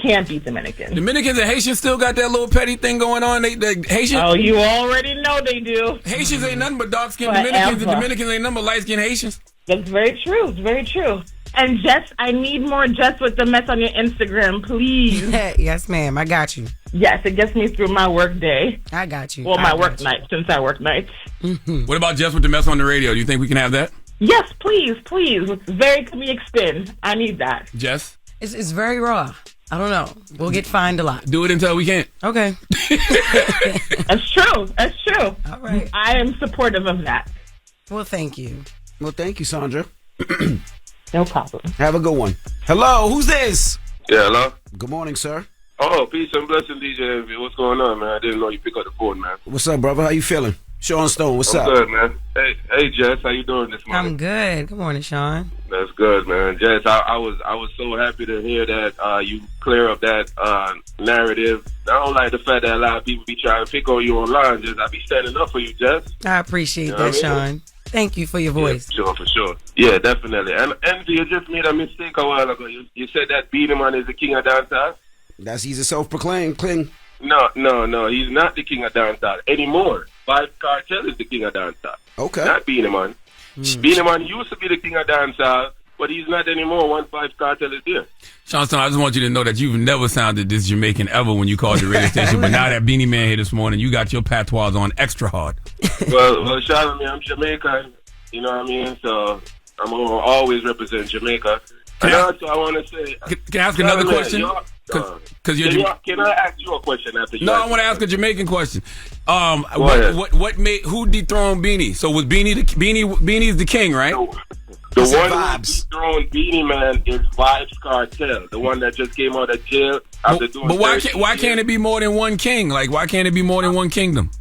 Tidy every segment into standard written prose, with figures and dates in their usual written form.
can't beat Dominicans. Dominicans and Haitians still got that little petty thing going on. They Haitians. Oh, you already know they do. Haitians ain't nothing but dark-skinned Dominicans, and Dominicans ain't nothing but light-skinned Haitians. That's very true. It's very true. And Jess, I need more Jess with the Mess on your Instagram, please. Yes, ma'am. I got you. Yes, it gets me through my work day. I got you. Well, my work night, since I work nights. What about Jess with the Mess on the radio? Do you think we can have that? Yes, please. With very comedic spin. I need that. Jess? It's very raw. I don't know. We'll get fined a lot. Do it until we can't. Okay. That's true. All right. I am supportive of that. Well, thank you. Well, thank you, Sandra. No problem. Have a good one. Hello, who's this? Yeah, hello? Good morning, sir. Oh, peace and blessing, DJ Envy. What's going on, man? I didn't know you pick up the phone, man. What's up, brother? How you feeling? Sean Stone, what's up? I'm good, man. Hey, Jess, how you doing this morning? I'm good. Good morning, Sean. That's good, man. Jess, I was so happy to hear that you clear up that narrative. I don't like the fact that a lot of people be trying to pick on you online. Jess, I be standing up for you, Jess. I appreciate that, Sean. Thank you for your voice. Yeah, for sure. Yeah, definitely. And Envy, you just made a mistake a while ago. You said that Beenie Man is the king of dancehall. He's a self-proclaimed king. No. He's not the king of dancehall anymore. Five Cartel is the king of dancehall. Okay. Not Beenie Man. Beenie Man used to be the king of dancehall, but he's not anymore. 1-5 Cartel is there. Sean Stone, I just want you to know that you've never sounded this Jamaican ever when you called the radio station, but now that Beenie Man here this morning, you got your patois on extra hard. Well, Charlamagne, I'm Jamaican. You know what I mean? So I'm going to always represent Jamaica. And also, I want to say... Can I ask another question? Can I ask you a question after you? No, I want to ask a Jamaican question. What who dethroned Beanie? So was Beanie's the king, right? The one who dethroned Beenie Man is Vibes Cartel, the one that just came out of jail after doing. But why can't it be more than one king? Like, why can't it be more than one kingdom?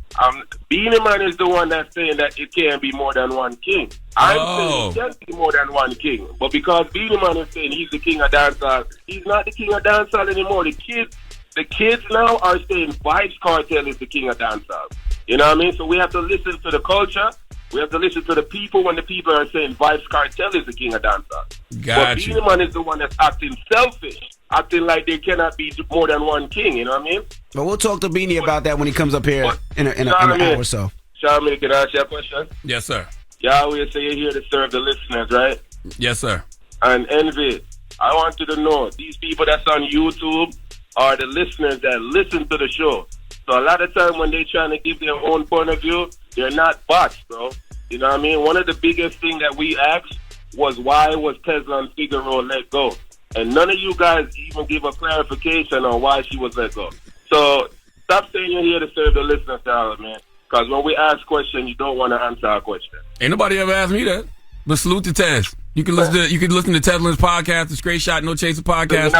Beenie Man is the one that's saying that it can't be more than one king. I'm saying it can be more than one king. But because Beenie Man is saying he's the king of dancehall, he's not the king of dancehall anymore. The kids now are saying Vibes Cartel is the king of dancehall. You know what I mean? So we have to listen to the culture. We have to listen to the people when the people are saying Vibes Cartel is the king of dancehall. But Beenie Man is the one that's acting selfish, acting like there cannot be more than one king. You know what I mean? But we'll talk to Beanie about that when he comes up here in an hour or so. Charlamagne, can I ask you a question? Yes, sir. You always say you're here to serve the listeners, right? Yes, sir. And Envy, I want you to know, these people that's on YouTube are the listeners that listen to the show. So a lot of time when they're trying to give their own point of view, they're not bots, bro. You know what I mean? One of the biggest things that we asked was why was Tesla and Figaro let go? And none of you guys even give a clarification on why she was let go. So stop saying you're here to serve the listeners, man. Because when we ask questions, you don't want to answer our question. Ain't nobody ever asked me that. But salute to Tez. You can listen to Tezlin's podcast, the Straight Shot No Chaser podcast,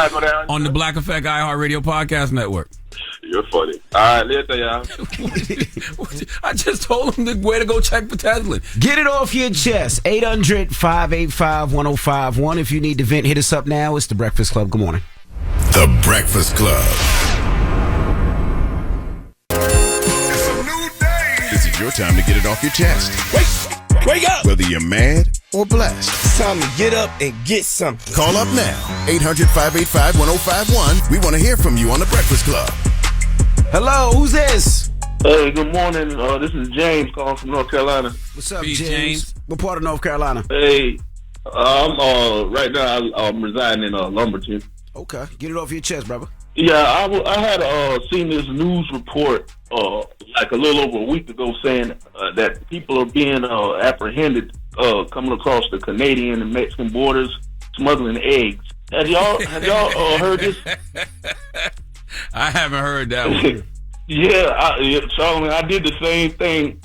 on the Black Effect iHeartRadio podcast network. You're funny. All right, later, y'all. I just told him where to go check for Tezlin. Get it off your chest. 800-585-1051. If you need to vent, hit us up now. It's The Breakfast Club. Good morning. The Breakfast Club. It's a new day. This is your time to get it off your chest. Wake up. Whether you're mad or blessed. It's time to get up and get something. Call up now. 800-585-1051. We want to hear from you on The Breakfast Club. Hello, who's this? Hey, good morning. This is James calling from North Carolina. What's up, Peace, James? What part of North Carolina? Hey, I'm right now I'm residing in Lumberton. Okay, get it off your chest, brother. Yeah, I had seen this news report like a little over a week ago saying that people are being apprehended coming across the Canadian and Mexican borders smuggling eggs. Have y'all heard this? I haven't heard that one. Yeah, Charlamagne, I did the same thing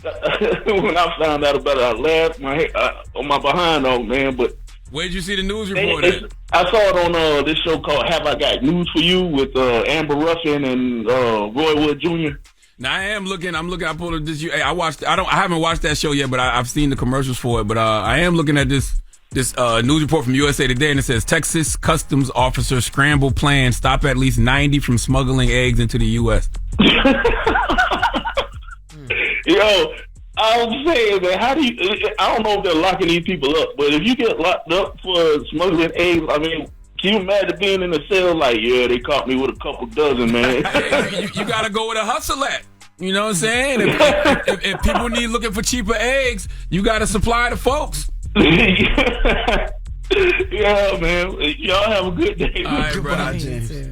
when I found out about it. I laughed my head on my behind off, man. But where'd you see the news report at? I saw it on this show called Have I Got News For You with Amber Ruffin and Roy Wood Jr. Now I am looking. I pulled up this. I haven't watched that show yet, but I've seen the commercials for it. But I am looking at this news report from USA Today, and it says Texas Customs officer scramble plan stop at least 90 from smuggling eggs into the U.S. Yo, I was saying, man, how do you? I don't know if they're locking these people up, but if you get locked up for smuggling eggs, I mean, Can you imagine being in the cell like, yeah, they caught me with a couple dozen, man. you got to go with a hustle at. You know what I'm saying? If people need looking for cheaper eggs, you got to supply the folks. Yeah, man. Y'all have a good day. All right, brother.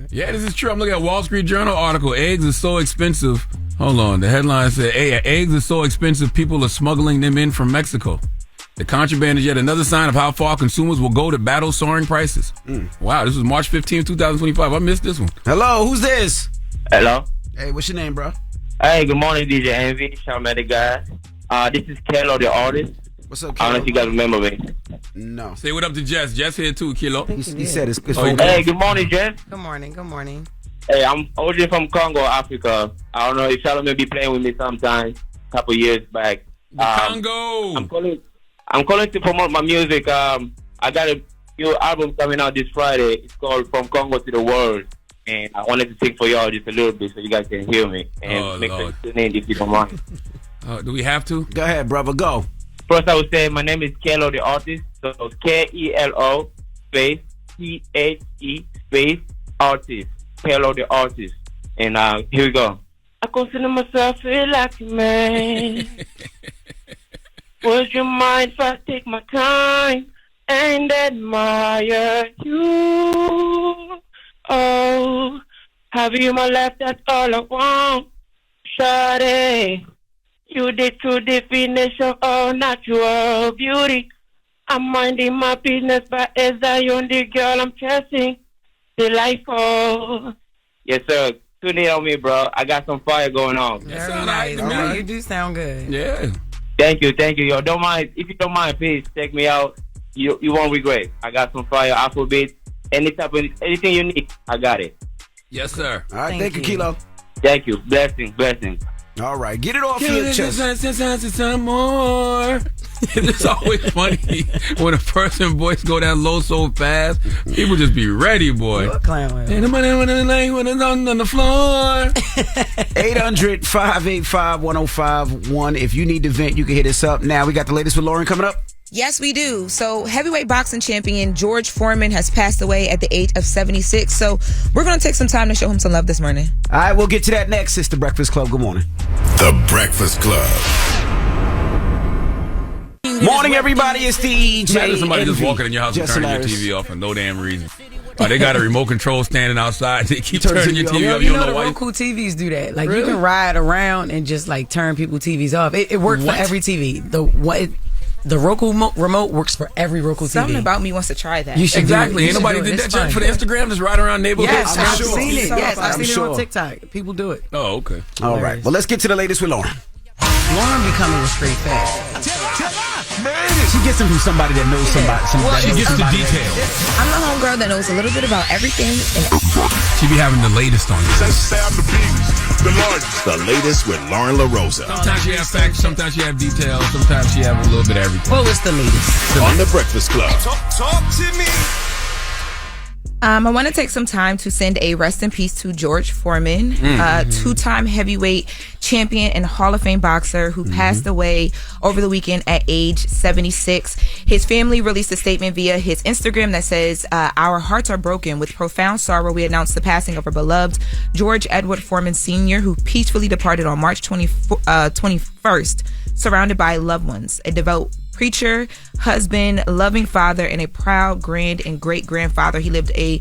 Yeah, this is true. I'm looking at a Wall Street Journal article. Eggs are so expensive. Hold on. The headline said, hey, eggs are so expensive, people are smuggling them in from Mexico. The contraband is yet another sign of how far consumers will go to battle soaring prices. Wow, this was March 15, 2025. I missed this one. Hello, who's this? Hello. Hey, what's your name, bro? Hey, good morning, DJ Envy. Charlamagne guys. This is Kelo, the artist. What's up, Kelo? I don't know if you guys remember me. No. Say what up to Jess. Jess here too, Kilo. He said it's Hey, good morning, Jess. Good morning. Good morning. Hey, I'm originally from Congo, Africa. I don't know if Charlamagne be playing with me sometime, a couple years back. Congo. I'm calling to promote my music. I got a new album coming out this Friday. It's called From Congo to the World. And I wanted to sing for y'all just a little bit so you guys can hear me. And make sure you tune in if you don't mind. Do we have to? Go ahead, brother. Go. First, I would say my name is Kelo, the artist. So it's Kelo space THE space artist. Kelo, the artist. And here we go. I consider myself feel like a man. Would you mind if I take my time and admire you? Oh, have you my life? That's all I want. Shawty, you the true definition of natural beauty. I'm minding my business, but as I own the girl I'm chasing, delightful. Yes, sir. Tune in on me, bro. I got some fire going on. Very nice. No, you do sound good. Yeah. Thank you. Yo, don't mind. If you don't mind, please check me out. You won't regret. I got some fire, Afrobeat, anything you need. I got it. Yes, sir. All right, thank you, Kilo. Thank you. Blessing. All right, get it off your chest. Some more. It's always funny when a person's voice go down low so fast. People just be ready, boy. What clown? Ain't nobody when it's on the floor. 800-585-1051. If you need to vent, you can hit us up. Now we got the latest with Loren coming up. Yes, we do. So heavyweight boxing champion George Foreman has passed away at the age of 76. So we're going to take some time to show him some love this morning. All right, we'll get to that next. It's The Breakfast Club. Good morning. The Breakfast Club. Morning, everybody. It's DJ. Imagine somebody just Envy. walking in your house Jess and turning your Hilarious. TV off for no damn reason. They got a remote control standing outside. They keep turning your TV off. You You know don't know the why. Roku TVs do that. Like, you Really? can ride around and just like turn people's TVs off. It works for every TV. The Roku remote works for every Roku TV. Something about me wants to try that. You should Exactly. do it. Ain't nobody did that just for the Instagram, just ride around neighborhoods. Yes, I've sure. seen it. Yes, I've I'm seen it sure. on TikTok. People do it. Oh, okay. All right. Well, let's get to the latest with Loren. Lauren becoming a straight fat. She gets them from somebody that knows somebody. She gets the details. I'm the homegirl that knows a little bit about everything. She be having the latest on you. The latest with Lauren LaRosa. Sometimes she have facts, sometimes she have details, sometimes she have a little bit of everything. Well, it's the latest. On The Breakfast Club. Talk to me. I want to take some time to send a rest in peace to George Foreman, two-time heavyweight champion and Hall of Fame boxer who passed away over the weekend at age 76. His family released a statement via his Instagram that says, our hearts are broken. With profound sorrow, we announce the passing of our beloved George Edward Foreman Sr., who peacefully departed on March 21st, surrounded by loved ones, a devout preacher, husband, loving father, and a proud grand and great grandfather. He lived a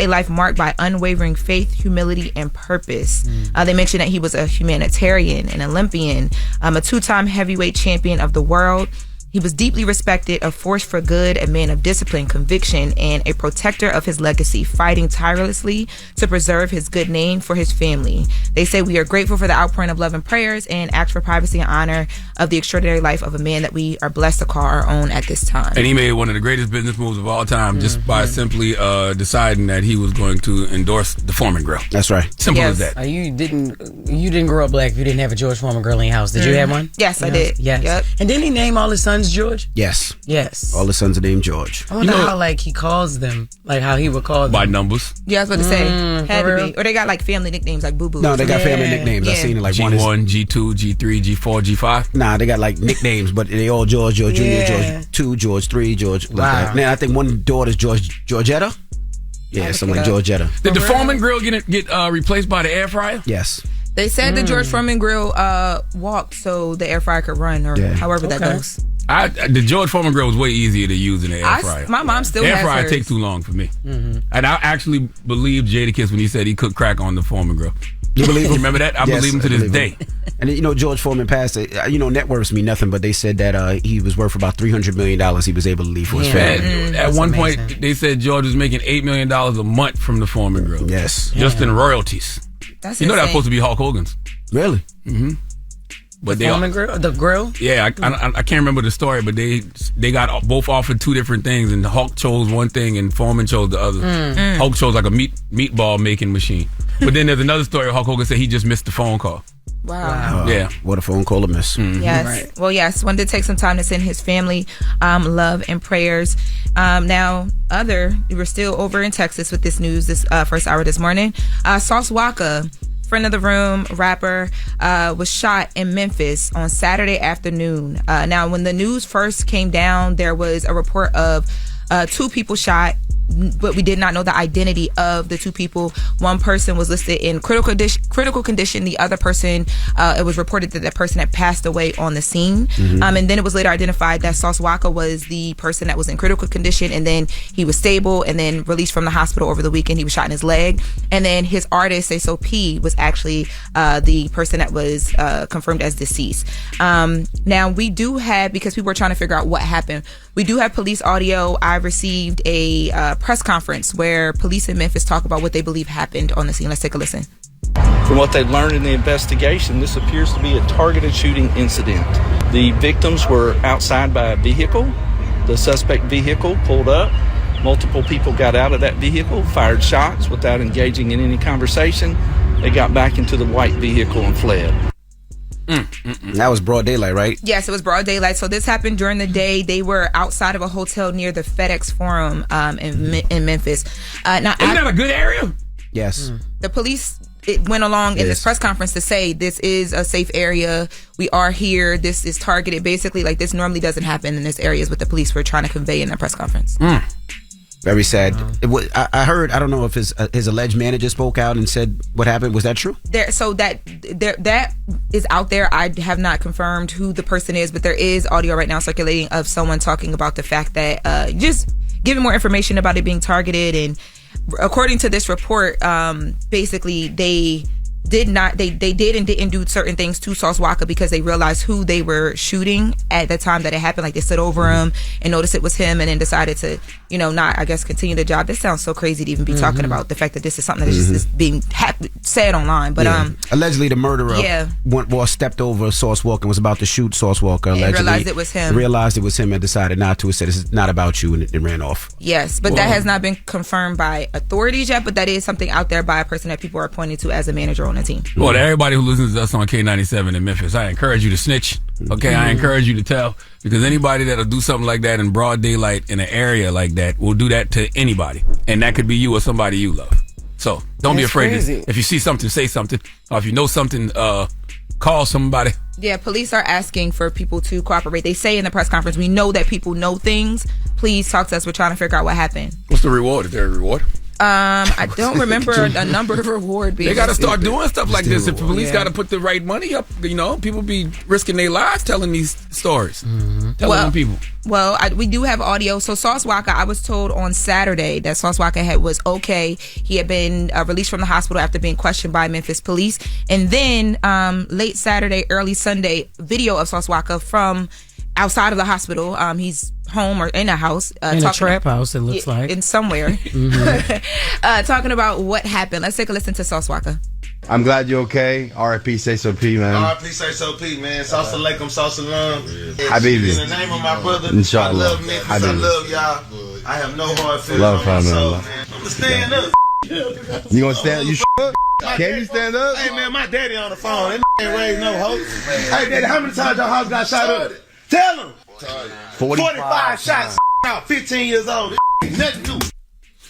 life marked by unwavering faith, humility, and purpose. They mentioned that he was a humanitarian, an Olympian, a two-time heavyweight champion of the world. He was deeply respected, a force for good, a man of discipline, conviction, and a protector of his legacy, fighting tirelessly to preserve his good name for his family. They say, we are grateful for the outpouring of love and prayers and ask for privacy and honor of the extraordinary life of a man that we are blessed to call our own at this time. And he made one of the greatest business moves of all time just by simply deciding that he was going to endorse the Foreman Grill. That's right. Simple as that. You didn't grow up black if you didn't have a George Foreman grill in your house. Did you have one? Yes, I did. Yes. Yep. And didn't he name all his sons sons George? Yes. Yes. All his sons are named George. I wonder how like he calls them, like how he would call them by numbers. Yeah, I was about to say had for to real? be, or they got like family nicknames like Boo Boo. No, they got family nicknames. I Yeah. seen it like G1, G2, G3, G4, G5. Nah, they got like nicknames, but they all George Jr., George 2, George 3, George. Like that. Now I think one daughter's Georgetta. Yeah, something like Georgetta. Did the Foreman grill get replaced by the air fryer? Yes. They said the George Foreman grill walked so the air fryer could run, or however that goes. The George Foreman grill was way easier to use than the air fryer. My mom still air has fryer hers. takes too long for me. And I actually believed Jadakiss when he said he cooked crack on the Foreman grill. You believe him? You remember that? I Yes, believe him to this day. And you know, George Foreman passed. Net worths mean nothing, but they said that he was worth about $300 million. He was able to leave for his family. At one point, they said George was making $8 million a month from the Foreman grill. Yes, just in royalties. That's you know that's insane. supposed to be Hulk Hogan's. Really? Mm-hmm. But the Foreman grill, the grill. Yeah, I can't remember the story, but they got both offered two different things, and Hulk chose one thing, and Foreman chose the other. Hulk chose like a meatball making machine. But then there's another story where Hulk Hogan said he just missed the phone call. Wow. Yeah. What a phone call to miss. Yes. Right. Well, yes. Wanted to take some time to send his family love and prayers. We were still over in Texas with this news this first hour this morning. Sauce Walka, friend of the room, rapper, was shot in Memphis on Saturday afternoon. Now, when the news first came down, there was a report of 2 people shot, but we did not know the identity of the 2 people. One person was listed in critical condition. The other person, it was reported that person had passed away on the scene. And then it was later identified that Sauce Walka was the person that was in critical condition, and then he was stable and then released from the hospital over the weekend. He was shot in his leg. And then his artist, S.O.P., was actually the person that was confirmed as deceased. Now, we do have, because people were trying to figure out what happened, we do have police audio. I received a press conference where police in Memphis talk about what they believe happened on the scene. Let's take a listen. From what they've learned in the investigation, this appears to be a targeted shooting incident. The victims were outside by a vehicle. The suspect vehicle pulled up. Multiple people got out of that vehicle, fired shots without engaging in any conversation. They got back into the white vehicle and fled. That was broad daylight, right? Yes, it was broad daylight. So this happened during the day. They were outside of a hotel near the FedEx Forum in Memphis. Now, isn't that a good area? Yes. The police went along in this press conference to say this is a safe area. We are here. This is targeted. Basically, like, this normally doesn't happen in this area, is what the police were trying to convey in their press conference. Very sad. I heard, I don't know if his alleged manager spoke out and said what happened. Was that true? That is out there. I have not confirmed who the person is, but there is audio right now circulating of someone talking about the fact that just giving more information about it being targeted. And according to this report, basically they did and didn't do certain things to Sauce Walka because they realized who they were shooting at the time that it happened. Like, they stood over him and noticed it was him, and then decided to, not, I guess, continue the job. This sounds so crazy to even be talking about the fact that this is something that is just being said online. But allegedly, the murderer stepped over Sauce Walka and was about to shoot Sauce Walka. Allegedly, and realized it was him. Realized it was him and decided not to. Said, "It's not about you," and ran off. Yes, but that has not been confirmed by authorities yet. But that is something out there by a person that people are pointing to as a manager on the team. Well, to everybody who listens to us on K97 in Memphis, I encourage you to snitch. Okay, I encourage you to tell, because anybody that'll do something like that in broad daylight in an area like that will do that to anybody, and that could be you or somebody you love. So don't be afraid. If you see something, say something. Or if you know something, call somebody. Yeah, police are asking for people to cooperate. They say in the press conference, we know that people know things. Please talk to us. We're trying to figure out what happened. What's the reward? Is there a reward? I don't remember a number of reward being. They got to start doing stuff like this. If the police got to put the right money up, people be risking their lives telling these stories, telling people. Well, we do have audio. So Sauce Walka, I was told on Saturday that Sauce Walka was okay. He had been released from the hospital after being questioned by Memphis police, and then late Saturday, early Sunday, video of Sauce Walka from outside of the hospital. He's home or in a house. In a trap house, it looks like. In somewhere. Talking about what happened. Let's take a listen to Sauce Walka. I'm glad you're okay. R.I.P. Say So P, man. R.I.P. Say So P, man. Sauce alaikum, sauce salam. Habibi. In the name of my brother, Inshallah. I love Memphis. I love y'all. I have no hard feelings Love on my family, soul, love. man. I'm gonna stand up. You gonna stand? You Can you stand up? Hey, man, my daddy on the phone. That ain't raised no hope. Hey, daddy, how many times your house got shot up? Tell him. 45 shots. Out, 15 years old. Nothing new.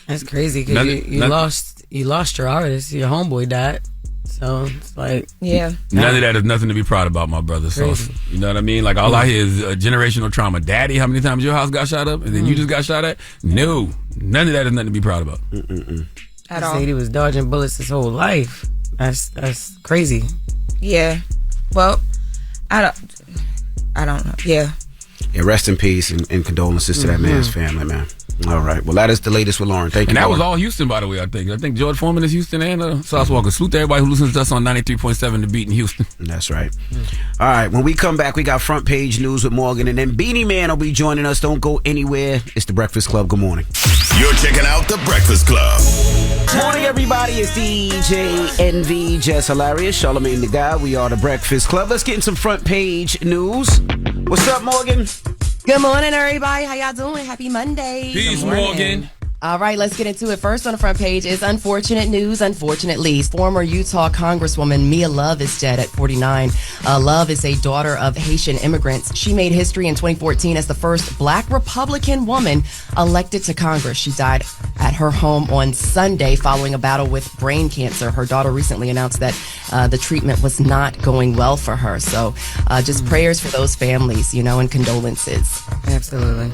That's crazy because you lost your artist. Your homeboy died. So it's like, yeah. None of that is nothing to be proud about, my brother. So, you know what I mean? Like, all I hear is generational trauma. Daddy, how many times your house got shot up and then you just got shot at? No. None of that is nothing to be proud about. At all. Said he was dodging bullets his whole life. That's crazy. Yeah. Well, I don't know. Yeah. Yeah, rest in peace and condolences to that man's family, man. All right. Well, that is the latest with Loren. Thank you. And that Loren. was all Houston, by the way, I think. I think George Foreman is Houston and Sauce Walker. Salute to everybody who listens to us on 93.7 The Beat in Houston. That's right. All right. When we come back, we got front page news with Morgan, and then Beenie Man will be joining us. Don't go anywhere. It's The Breakfast Club. Good morning. You're checking out The Breakfast Club. Morning, everybody. It's DJ NV, Jess Hilarious, Charlamagne the Guy. We are The Breakfast Club. Let's get in some front page news. What's up, Morgan? Good morning, everybody. How y'all doing? Happy Monday. Peace, Morgan. All right, let's get into it. First on the front page is unfortunate news, unfortunately. Former Utah Congresswoman Mia Love is dead at 49. Love is a daughter of Haitian immigrants. She made history in 2014 as the first Black Republican woman elected to Congress. She died at her home on Sunday following a battle with brain cancer. Her daughter recently announced that the treatment was not going well for her. So just prayers for those families, and condolences. Absolutely.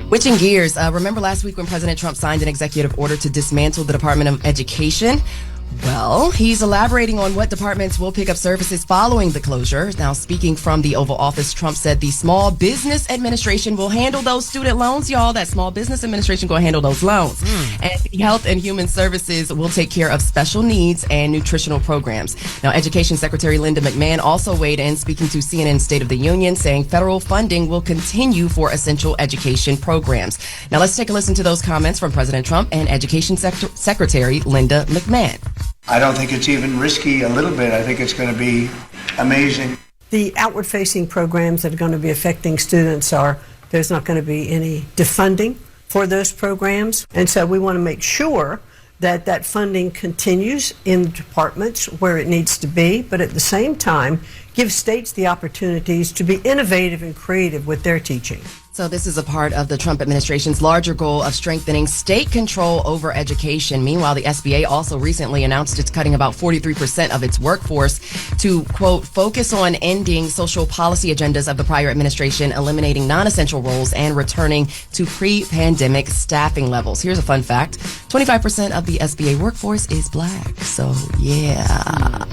Switching gears, remember last week when President Trump signed an executive order to dismantle the Department of Education? Well, he's elaborating on what departments will pick up services following the closure. Now, speaking from the Oval Office, Trump said the Small Business Administration will handle those student loans, y'all. That Small Business Administration will handle those loans. And the Health and Human Services will take care of special needs and nutritional programs. Now, Education Secretary Linda McMahon also weighed in, speaking to CNN State of the Union, saying federal funding will continue for essential education programs. Now, let's take a listen to those comments from President Trump and Education Secretary Linda McMahon. I don't think it's even risky a little bit. I think it's going to be amazing. The outward-facing programs that are going to be affecting students there's not going to be any defunding for those programs. And so we want to make sure that that funding continues in the departments where it needs to be, but at the same time, give states the opportunities to be innovative and creative with their teaching. So this is a part of the Trump administration's larger goal of strengthening state control over education. Meanwhile, the SBA also recently announced it's cutting about 43% of its workforce to, quote, focus on ending social policy agendas of the prior administration, eliminating non-essential roles, and returning to pre-pandemic staffing levels. Here's a fun fact. 25% of the SBA workforce is Black. So, yeah.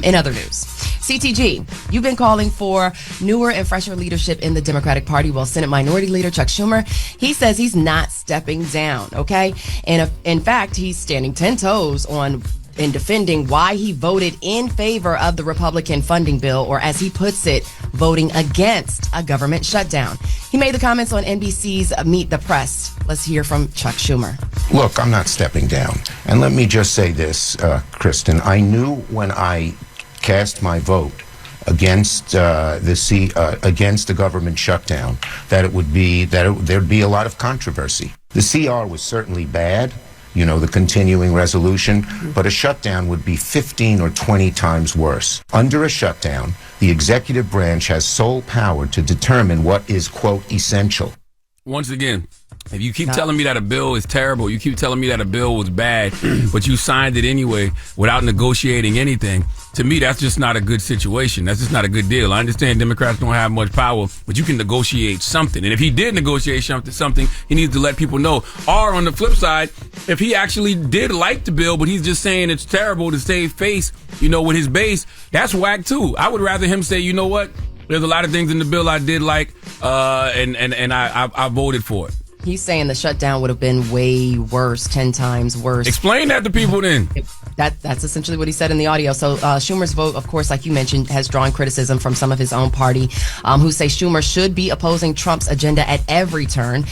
In other news, CTG, you've been calling for newer and fresher leadership in the Democratic Party. Well, Senate Minority Leader Chuck Schumer, he says he's not stepping down, okay? And in fact, he's standing 10 toes in defending why he voted in favor of the Republican funding bill, or as he puts it, voting against a government shutdown. He made the comments on NBC's Meet the Press. Let's hear from Chuck Schumer. Look, I'm not stepping down. And let me just say this, Kristen. I knew when I cast my vote against against the government shutdown that there'd be a lot of controversy. The CR was certainly bad, the continuing resolution, but a shutdown would be 15 or 20 times worse. Under a shutdown, the executive branch has sole power to determine what is, quote, essential. Once again, if you keep telling me that a bill is terrible, you keep telling me that a bill was bad, but you signed it anyway without negotiating anything, to me, that's just not a good situation. That's just not a good deal. I understand Democrats don't have much power, but you can negotiate something. And if he did negotiate something, he needs to let people know. Or on the flip side, if he actually did like the bill, but he's just saying it's terrible to save face, with his base, that's whack too. I would rather him say, you know what? There's a lot of things in the bill I did like, and I voted for it. He's saying the shutdown would have been way worse, 10 times worse. Explain that to people then. That's essentially what he said in the audio. So Schumer's vote, of course, like you mentioned, has drawn criticism from some of his own party who say Schumer should be opposing Trump's agenda at every turn.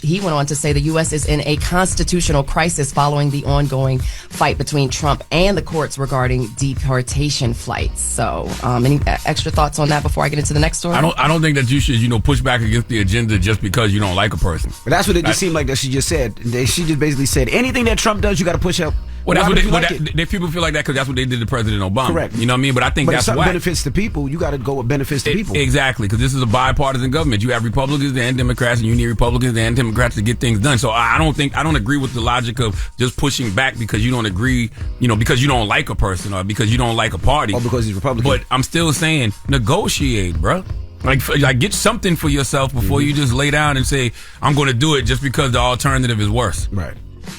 He went on to say the U.S. is in a constitutional crisis following the ongoing fight between Trump and the courts regarding deportation flights. So any extra thoughts on that before I get into the next story? I don't think that you should, push back against the agenda just because you don't like a person. But that's what it just seemed like that she just said. She just basically said anything that Trump does, you got to push Well, that's Why what would you like it? people feel like that because that's what they did to President Obama. Correct. You know what I mean? But I think But if that's something whack. benefits the people, you got to go with benefits to people. Exactly, because this is a bipartisan government. You have Republicans and Democrats, and you need Republicans and Democrats to get things done. So I don't agree with the logic of just pushing back because you don't agree, because you don't like a person or because you don't like a party. Or because he's Republican. But I'm still saying negotiate, bro. Like get something for yourself before you just lay down and say, I'm going to do it just because the alternative is worse. Right.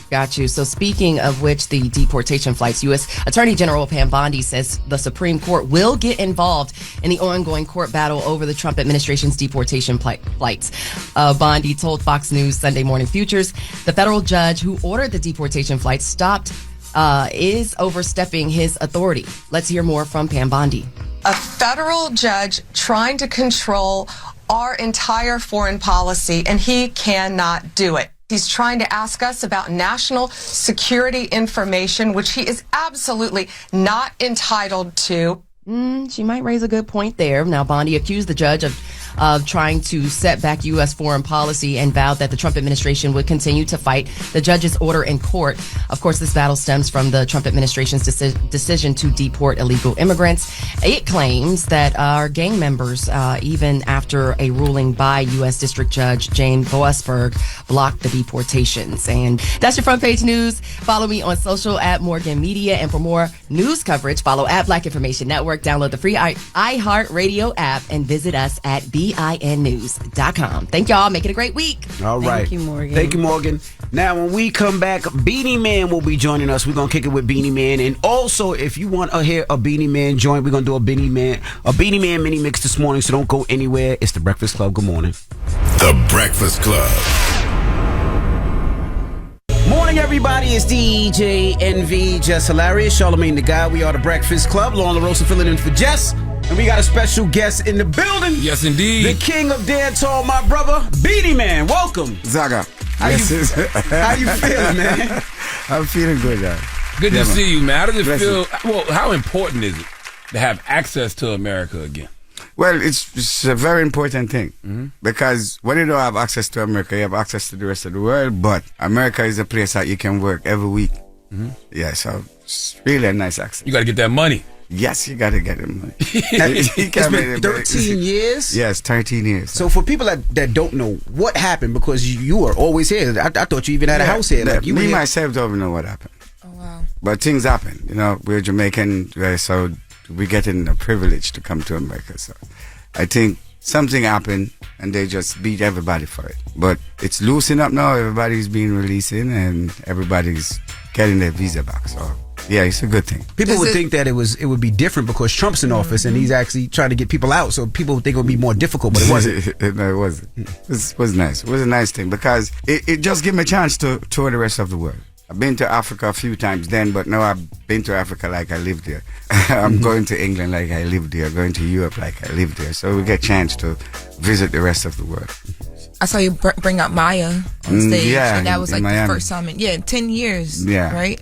Got you. So speaking of which, the deportation flights, U.S. Attorney General Pam Bondi says the Supreme Court will get involved in the ongoing court battle over the Trump administration's deportation flights. Bondi told Fox News Sunday Morning Futures the federal judge who ordered the deportation flights stopped is overstepping his authority. Let's hear more from Pam Bondi. A federal judge trying to control our entire foreign policy, and he cannot do it. He's trying to ask us about national security information, which he is absolutely not entitled to. She might raise a good point there. Now, Bondi accused the judge of trying to set back U.S. foreign policy and vowed that the Trump administration would continue to fight the judge's order in court. Of course, this battle stems from the Trump administration's decision to deport illegal immigrants. It claims that our gang members, even after a ruling by U.S. District Judge Jane Boasberg, blocked the deportations. And that's your front page news. Follow me on social at Morgan Media. And for more news coverage, follow at Black Information Network. Download the free iHeartRadio app and visit us at BINnews.com. Thank y'all. Make it a great week. All right. Thank you, Morgan. Thank you, Morgan. Now, when we come back, Beenie Man will be joining us. We're going to kick it with Beenie Man. And also, if you want to hear a Beenie Man joint, we're going to do a Beenie Man mini mix this morning. So don't go anywhere. It's The Breakfast Club. Good morning. The Breakfast Club. Morning, everybody. It's DJ NV, Jess Hilarious, Charlamagne the Guy. We are The Breakfast Club. Loren LaRosa filling in for Jess. And we got a special guest in the building. Yes, indeed. The king of dance hall, my brother, Beenie Man. Welcome. Zaga. How you feeling, man? I'm feeling good, man. Good to see you, man. How does it Bless feel? you. Well, how important is it to have access to America again? Well, it's a very important thing because when you don't have access to America, you have access to the rest of the world. But America is a place that you can work every week. Yeah, so it's really a nice access. You got to get that money. Yes, you got to get the money. It's been 13 years? Yes, 13 years. So for people that don't know, what happened? Because you were always here. I thought you even had a house here. Like you were me, here. myself, don't even know what happened. Oh, wow. But things happen. We're Jamaican, so we're getting a privilege to come to America. So I think something happened and they just beat everybody for it. But it's loosening up now. Everybody's being released in and everybody's getting their visa back. So yeah, it's a good thing. People would think that it would be different because Trump's in office and he's actually trying to get people out. So people would think it would be more difficult, but it wasn't. No, it wasn't. It was nice. It was a nice thing because it just gave me a chance to tour the rest of the world. I've been to Africa a few times then, but now I've been to Africa like I lived there. I'm going to England like I lived there, going to Europe like I lived there. So we get a chance to visit the rest of the world. I saw you bring up Maya on stage, yeah, and that was like the Miami. first time in 10 years, Yeah. right?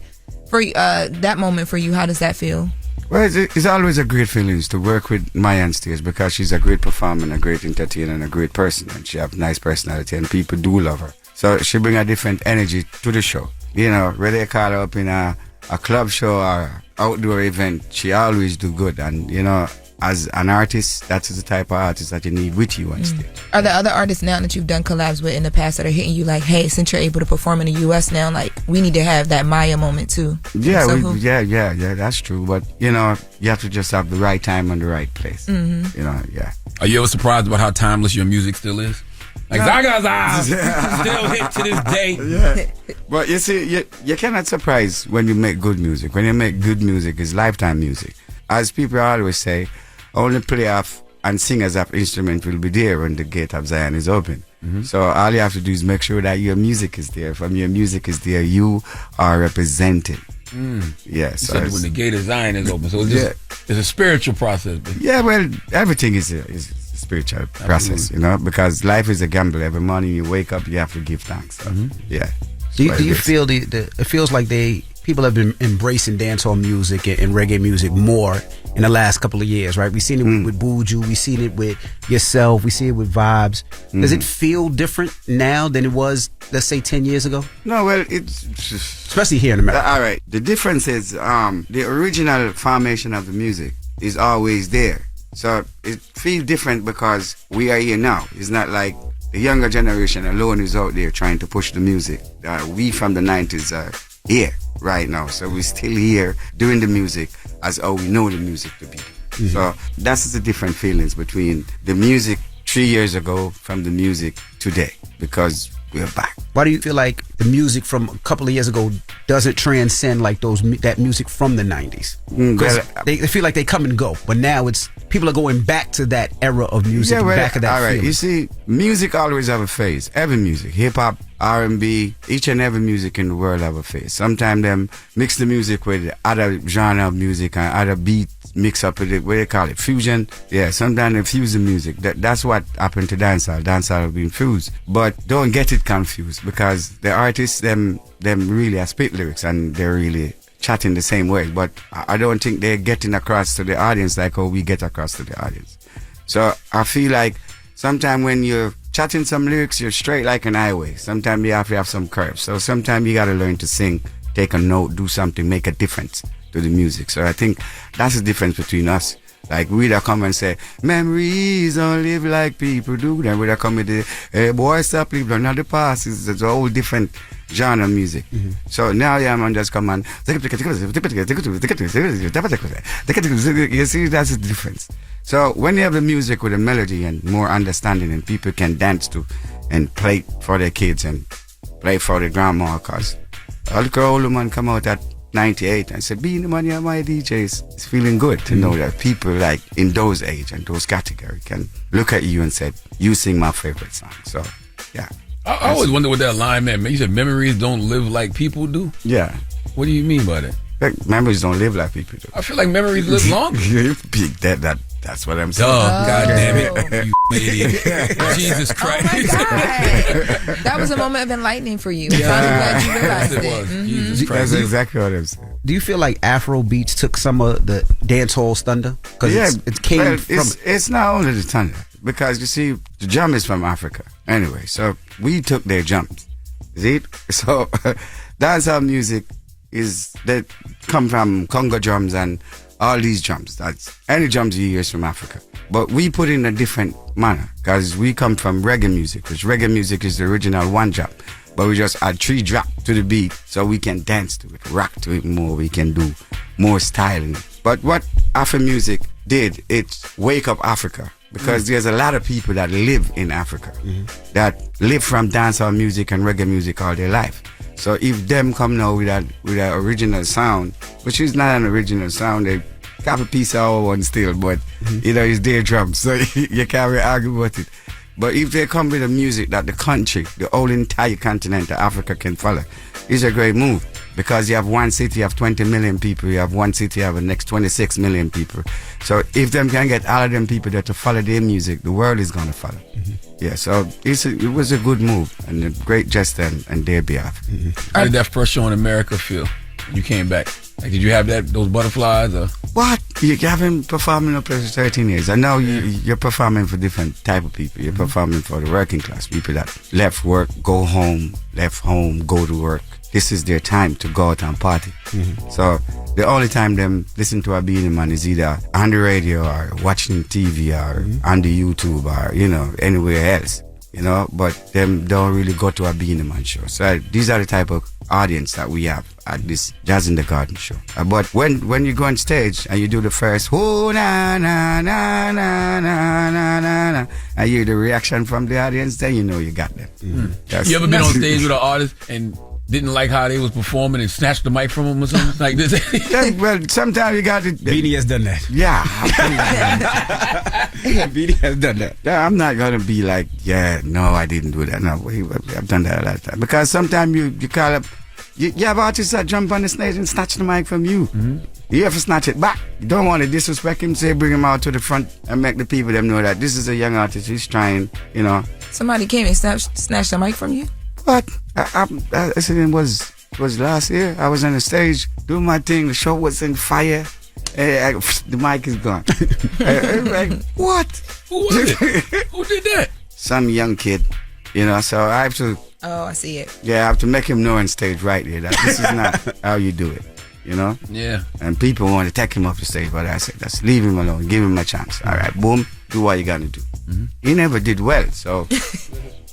For that moment for you, how does that feel? Well, it's always a great feeling to work with Maya on stage because she's a great performer and a great entertainer and a great person, and she has a nice personality and people do love her. So she brings a different energy to the show. Whether they call her up in a club show or outdoor event, she always do good. And, as an artist, that's the type of artist that you need with you on stage. Are there other artists now that you've done collabs with in the past that are hitting you like, hey, since you're able to perform in the U.S. now, like, we need to have that Maya moment too? Yeah, So yeah, that's true. But, you have to just have the right time and the right place. Yeah. Are you ever surprised about how timeless your music still is? Like Zaga's eyes still hit to this day. Yeah. But you see, you cannot surprise when you make good music. When you make good music, it's lifetime music. As people always say, only players and singers of instrument will be there when the gate of Zion is open. So all you have to do is make sure that your music is there. From your music is there, you are represented. Yeah, So when the gate of Zion is open, so it's a spiritual process. Yeah, well, everything is a spiritual process, because life is a gamble. Every morning you wake up, you have to give thanks. So, yeah. Do you feel it feels like they people have been embracing dancehall music and reggae music more in the last couple of years, right? We've seen it with Buju, we've seen it with yourself, we see it with Vibes. Does it feel different now than it was, let's say, 10 years ago? No, well, it's... Especially here in America. All right. The difference is the original formation of the music is always there. So it feels different because we are here now. It's not like the younger generation alone is out there trying to push the music. We from the 90s are here right now. So we're still here doing the music as how we know the music to be. So that's the different feelings between the music 3 years ago from the music today, because we're back. Why do you feel like the music from a couple of years ago doesn't transcend like that music from the 90s? Because they feel like they come and go, but now it's people are going back to that era of music, back to that all right. feeling. You see, music always have a phase. Every music, hip-hop, R&B, each and every music in the world have a phase. Sometimes them mix the music with other genre of music and other beat mix up with it, what do you call it, fusion? Yeah, sometimes they fuse the music. That's what happened to dancehall. Dancehall have been fused. But don't get it confused, because the artists, them really are spit lyrics and they're really chatting the same way. But I don't think they're getting across to the audience like how we get across to the audience. So I feel like sometimes when you're chatting some lyrics, you're straight like an highway. Sometimes you have to have some curves. So sometimes you got to learn to sing, take a note, do something, make a difference to the music. So I think that's the difference between us. Like we that come and say, memories don't live like people do. Then we that come with the, hey boy, stop living, not the past. It's a whole different genre of music. So now man just come and you see, that's the difference. So when you have the music with a melody and more understanding, and people can dance to and play for their kids and play for their grandma, cause I'll call old man come out at 98 and say, Beenie Man, you're my DJs. It's feeling good to know that people like in those age and those category can look at you and say, you sing my favorite song. So yeah. I always wonder what that line meant. You said memories don't live like people do? Yeah. What do you mean by that? Like, memories don't live like people do. I feel like memories live longer. That's what I'm saying. God damn it, you idiot. Jesus Christ. Oh my God. That was a moment of enlightening for you. I'm glad you realized it. Jesus Christ. That's exactly what I'm saying. Do you feel like Afro beats took some of the dancehall thunder? Because it came from... It's not only the thunder. Because you see, the drum is from Africa. Anyway, so we took their drums. See? So dancehall music that come from Congo drums and all these drums. That's any drums you hear is from Africa. But we put in a different manner, because we come from reggae music, which reggae music is the original one drop. But we just add 3 drop to the beat so we can dance to it, rock to it more, we can do more styling. But what Afro music did, it's wake up Africa. Because there's a lot of people that live in Africa that live from dancehall music and reggae music all their life. So if them come now with that original sound, which is not an original sound, they got a piece of our one still, but it's their drums, so you can't really argue about it. But if they come with a music that the country, the whole entire continent of Africa can follow, it's a great move. Because you have one city, you have 20 million people. You have one city, you have the next 26 million people. So if them can get all of them people there to follow their music, the world is going to follow. Yeah, so it was a good move and a great gesture and their behalf. How did that first show in America feel when you came back? Like, did you have those butterflies? Or? What? You haven't performing up to 13 years. I know you're performing for different type of people. You're performing for the working class, people that left work, go home, left home, go to work. This is their time to go out and party. So the only time them listen to a Beenie Man is either on the radio or watching TV or on the YouTube or, anywhere else. But them don't really go to a Beenie Man show. So these are the type of audience that we have at this Jazz in the Garden show. But when you go on stage and you do the first oh na na na na na na na, and you hear the reaction from the audience, then you know you got them. You ever been on stage with an artist and didn't like how they was performing and snatched the mic from them or something like this? Well, sometimes you got it. Beenie has done that. Yeah. Beenie has done that. I'm not going to be like, no, I didn't do that. No, I've done that a lot of times. Because sometimes you call up, you have artists that jump on the stage and snatch the mic from you. You have to snatch it back. You don't want to disrespect him, say bring him out to the front and make the people them know that this is a young artist. He's trying, Somebody came and snatched the mic from you? What? I said it was It was last year. I was on the stage doing my thing. The show was in fire. The mic is gone. Like, what? Who was it? Who did that? Some young kid. You know, so I have to... Oh, I see it. Yeah, I have to make him know on stage right here that this is not how you do it. You know? Yeah. And people want to take him off the stage, but I said, let's leave him alone. Give him a chance. All right, boom. Do what you got to do. Mm-hmm. He never did well, so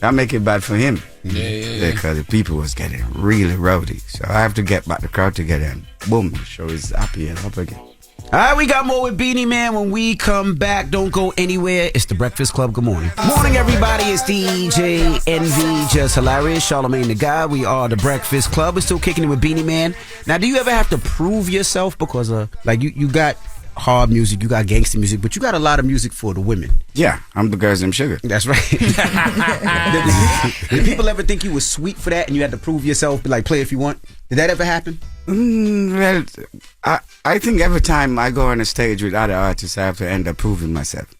that make it bad for him. Yeah. Because the people was getting really rowdy. So I have to get back the crowd together and boom, the show is happy and up again. All right, we got more with Beenie Man when we come back. Don't go anywhere. It's the Breakfast Club. Good morning. Morning, everybody. It's DJ NV, Jess Hilarious, Charlamagne the Guy. We are the Breakfast Club. We're still kicking it with Beenie Man. Now, do you ever have to prove yourself? Because, like, you got hard music, you got gangster music, but you got a lot of music for the women. Yeah, I'm the girls named Sugar. That's right. Did people ever think you were sweet for that and you had to prove yourself, like, play if you want? Did that ever happen? Well, I think every time I go on a stage with other artists, I have to end up proving myself.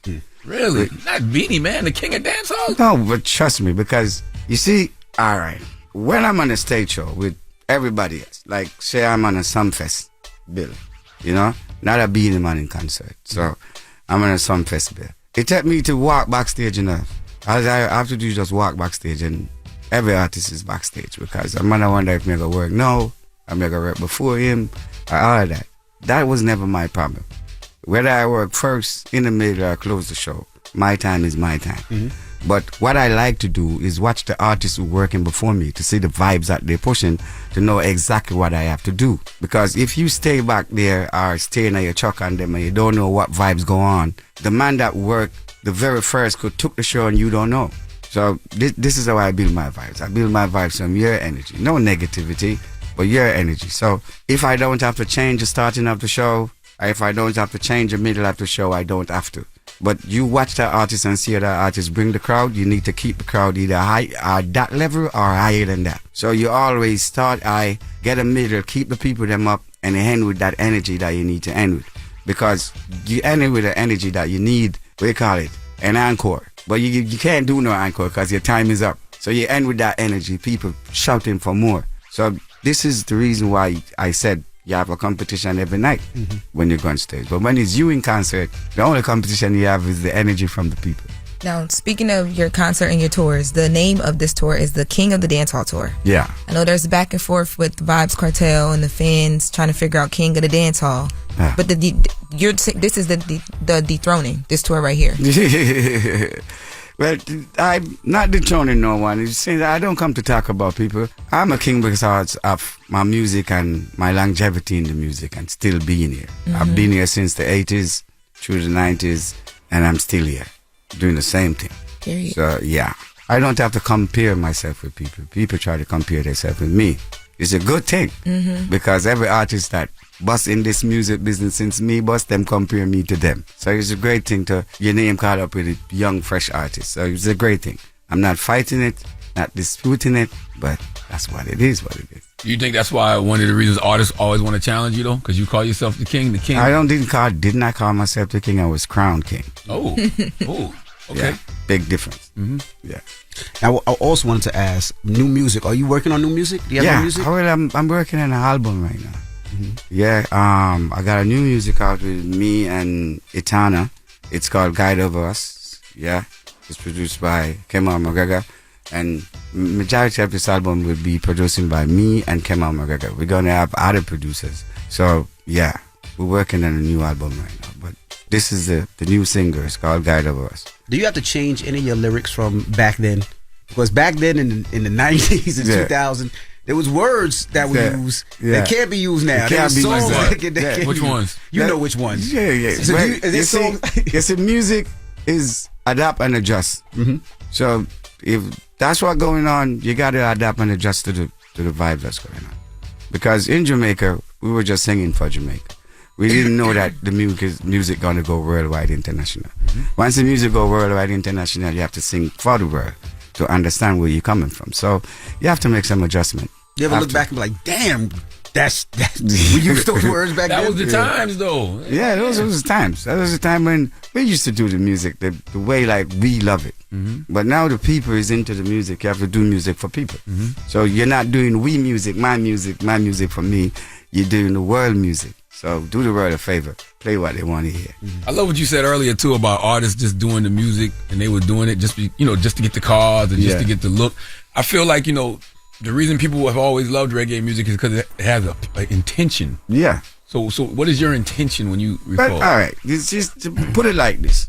Really? Not Beenie Man, the king of dancehall? No, but trust me, because you see, all right, when I'm on a stage show with everybody else, like say I'm on a Sumfest bill, you know, not a Beenie Man in concert, so I'm on a Sumfest bill. It took me to walk backstage, you know. I have to do just walk backstage, and every artist is backstage because I'm gonna wonder if I'm gonna work now, I'm gonna work before him, or all of that. That was never my problem. Whether I work first, in the middle, or close the show, my time is my time. Mm-hmm. But what I like to do is watch the artists who are working before me to see the vibes that they're pushing, to know exactly what I have to do. Because if you stay back there or stay in your truck on them and you don't know what vibes go on, the man that worked the very first could took the show and you don't know. So this is how I build my vibes. I build my vibes from your energy. No negativity, but your energy. So if I don't have to change the starting of the show, or if I don't have to change the middle of the show, I don't have to. But you watch that artist and see that artist bring the crowd, you need to keep the crowd either high at that level or higher than that. So you always start high, get a middle, keep the people them up, and end with that energy that you need to end with. Because you end with the energy that you need, we call it an encore. But you can't do no encore because your time is up. So you end with that energy, people shouting for more. So this is the reason why I said you have a competition every night when you go on stage. But when it's you in concert, the only competition you have is the energy from the people. Now, speaking of your concert and your tours, the name of this tour is the King of the Dancehall Tour. Yeah. I know there's back and forth with the Vibes Cartel and the fans trying to figure out King of the Dancehall. But this is the dethroning, this tour right here. Well, I'm not dethroning no one. You see, I don't come to talk about people. I'm a king because of my music and my longevity in the music and still being here. I've been here since the 80s, through the 90s, and I'm still here doing the same thing. Period. So, yeah. I don't have to compare myself with people. People try to compare themselves with me. It's a good thing because every artist that bust in this music business since me bust, them compare me to them. So it's a great thing to your name called up with a young, fresh artist. So it's a great thing. I'm not fighting it, not disputing it, but that's what it is, You think that's why one of the reasons artists always want to challenge you, though? Because you call yourself the king? I didn't I call myself the king? I was crowned king. Oh, okay. Yeah, big difference. Yeah. Now, I also wanted to ask, new music. Are you working on new music? Do you have new music? I'm working on an album right now. Yeah, I got a new music out with me and Itana. It's called Guide Over Us. Yeah, it's produced by Kemal McGregor, and majority of this album will be produced by me and Kemal McGregor. We're gonna have other producers. So yeah, we're working on a new album right now. But this is the new singer. It's called Guide Over Us. Do you have to change any of your lyrics from back then? Because back then in the 90s and 2000. There was words that we use that can't be used now. Can't be used. Which ones? You know which ones. Yeah. So you see, music is adapt and adjust. So if that's what's going on, you got to adapt and adjust to the vibe that's going on. Because in Jamaica, we were just singing for Jamaica. We didn't know that the music gonna go worldwide international. Once the music go worldwide international, you have to sing for the world to understand where you're coming from. So you have to make some adjustment. You ever look back and be like, damn, We used those words back then. That was the times, though. Yeah, those was the times. That was the time when we used to do the music the way like we love it. But now the people is into the music. You have to do music for people. So you're not doing we music, my music for me. You're doing the world music. So do the world a favor. Play what they want to hear. I love what you said earlier too about artists just doing the music and they were doing it just just to get the cars and just to get the look. I feel like the reason people have always loved reggae music is because it has an intention. Yeah. So what is your intention when you record? But all right, just to put it like this.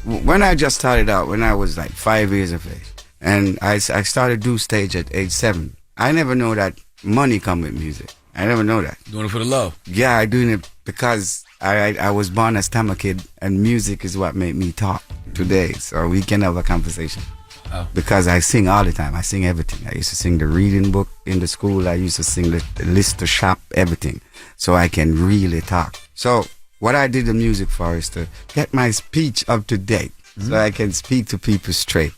When I just started out, when I was like 5 years of age, and I started do stage at age 7, I never know that money come with music. I never know that. Doing it for the love. Yeah, I doing it because I was born as Tama kid, and music is what made me talk today. So we can have a conversation. Wow. Because I sing all the time. I sing everything. I used to sing the reading book in the school. I used to sing the list to shop, everything. So I can really talk. So what I did the music for is to get my speech up to date. So I can speak to people straight.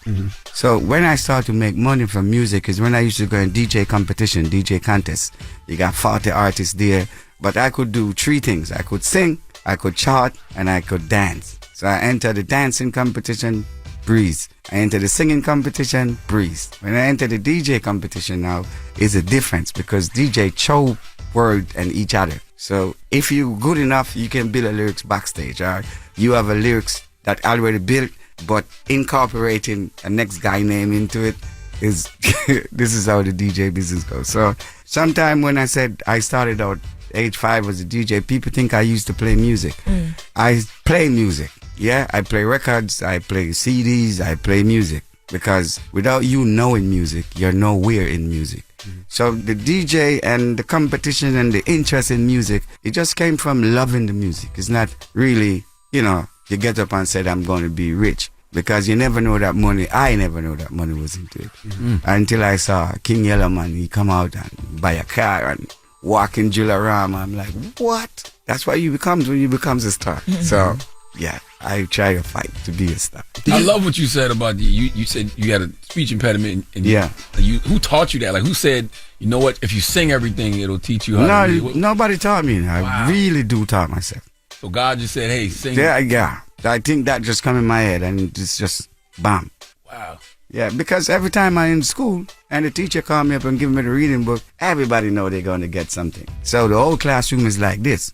So when I started to make money from music is when I used to go in DJ competition, DJ contest. You got 40 artists there, but I could do 3 things. I could sing, I could chart, and I could dance. So I entered the dancing competition, breeze. I entered the singing competition, breeze. When I enter the DJ competition now, it's a difference because DJ choke word and each other. So if you good enough, you can build a lyrics backstage. Or you have a lyrics that already built, but incorporating a next guy name into it is this is how the DJ business goes. So sometime when I said I started out age 5 as a DJ, people think I used to play music. I play music. Yeah, I play records, I play CDs, I play music. Because without you knowing music, you're nowhere in music. So the DJ and the competition and the interest in music, it just came from loving the music. It's not really, you get up and said, I'm going to be rich. Because you never know that money, I never know that money was into it. Until I saw King Yellowman, he come out and buy a car and walk in Jularama. I'm like, what? That's what you becomes when you becomes a star. So, yeah, I try to fight to be a star. I love what you said about you said you had a speech impediment. And who taught you that? Like, who said, you know what, if you sing everything, it'll teach you how to be? Nobody taught me. I really do taught myself. So God just said, hey, sing. Yeah. I think that just come in my head and it's just bam. Wow. Yeah, because every time I'm in school and the teacher call me up and give me the reading book, everybody know they're going to get something. So the whole classroom is like this.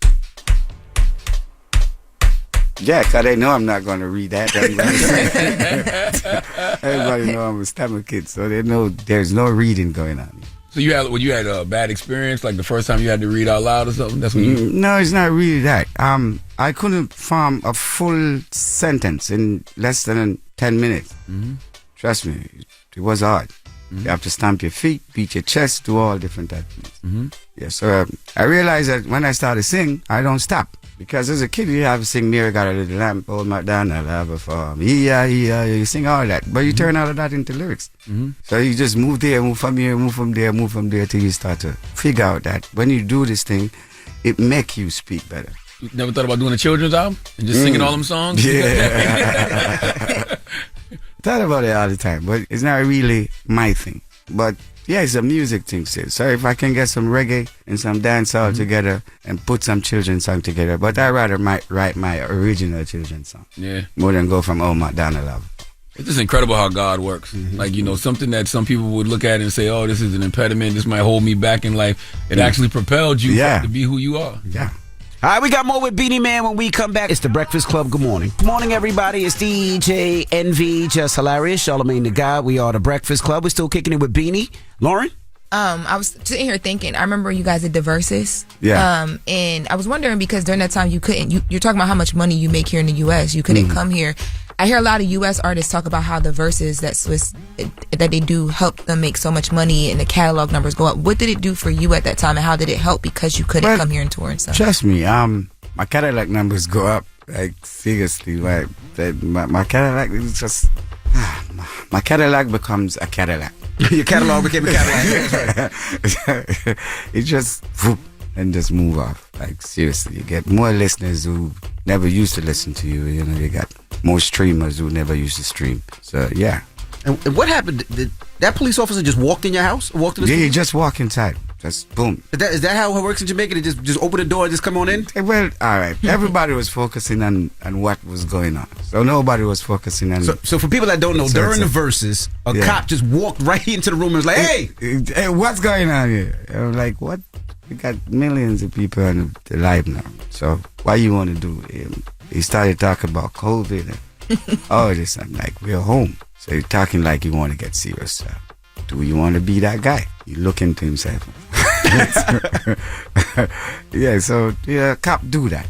Yeah, because they know I'm not going to read that. Everybody know I'm a stomach kid, so they know there's no reading going on. So you had a bad experience, like the first time you had to read out loud or something? That's when you... No, it's not really that. I couldn't form a full sentence in less than 10 minutes. Trust me, it was hard. You have to stamp your feet, beat your chest, do all different types of things. Yeah, so I realized that when I started to sing, I don't stop. Because as a kid, you have to sing Mary Got a Little Lamp, Old MacDonald, have a farm. You sing all that. But you turn all of that into lyrics. So you just move there, move from here, move from there till you start to figure out that when you do this thing, it make you speak better. You never thought about doing a children's album and just singing all them songs? Yeah. Thought about it all the time, but it's not really my thing. But yeah, it's a music thing still. So if I can get some reggae and some dancehall together and put some children's song together, but I'd rather write my original children's song. Yeah. More than go from Old MacDonald. It's just incredible how God works. Like, something that some people would look at and say, oh, this is an impediment, this might hold me back in life. It actually propelled you to be who you are. Yeah. All right, we got more with Beenie Man when we come back. It's the Breakfast Club. Good morning. Good morning, everybody. It's DJ NV, Jess Hilarious, Charlamagne the Guy. We are the Breakfast Club. We're still kicking it with Beenie. Loren? I was sitting here thinking, I remember you guys did the verses. Yeah. And I was wondering because during that time you're talking about how much money you make here in the U.S. You couldn't come here. I hear a lot of U.S. artists talk about how the verses that they do help them make so much money and the catalog numbers go up. What did it do for you at that time, and how did it help because you couldn't come here and tour and stuff? Trust me, my catalog numbers go up, like, seriously. Like, my catalog is just... my catalog becomes a Cadillac. Your catalog became a Cadillac. It just... whoop, and just move off. Like, seriously, you get more listeners who never used to listen to you. You got more streamers who never used to stream. So, yeah. And what happened? Did that police officer just walked in your house? Walked in the he just walked inside. Just boom. Is that how it works in Jamaica? They just open the door and just come on in? Well, all right. Everybody was focusing on what was going on. So nobody was focusing on... So for people that don't know, during the verses, a cop just walked right into the room and was like, hey, what's going on here? I was like, what? We got millions of people on the live now. So what you want to do? He started talking about COVID and all this. I'm like, we're home. So he's talking like you want to get serious. Do you want to be that guy? You look into himself. Cop do that.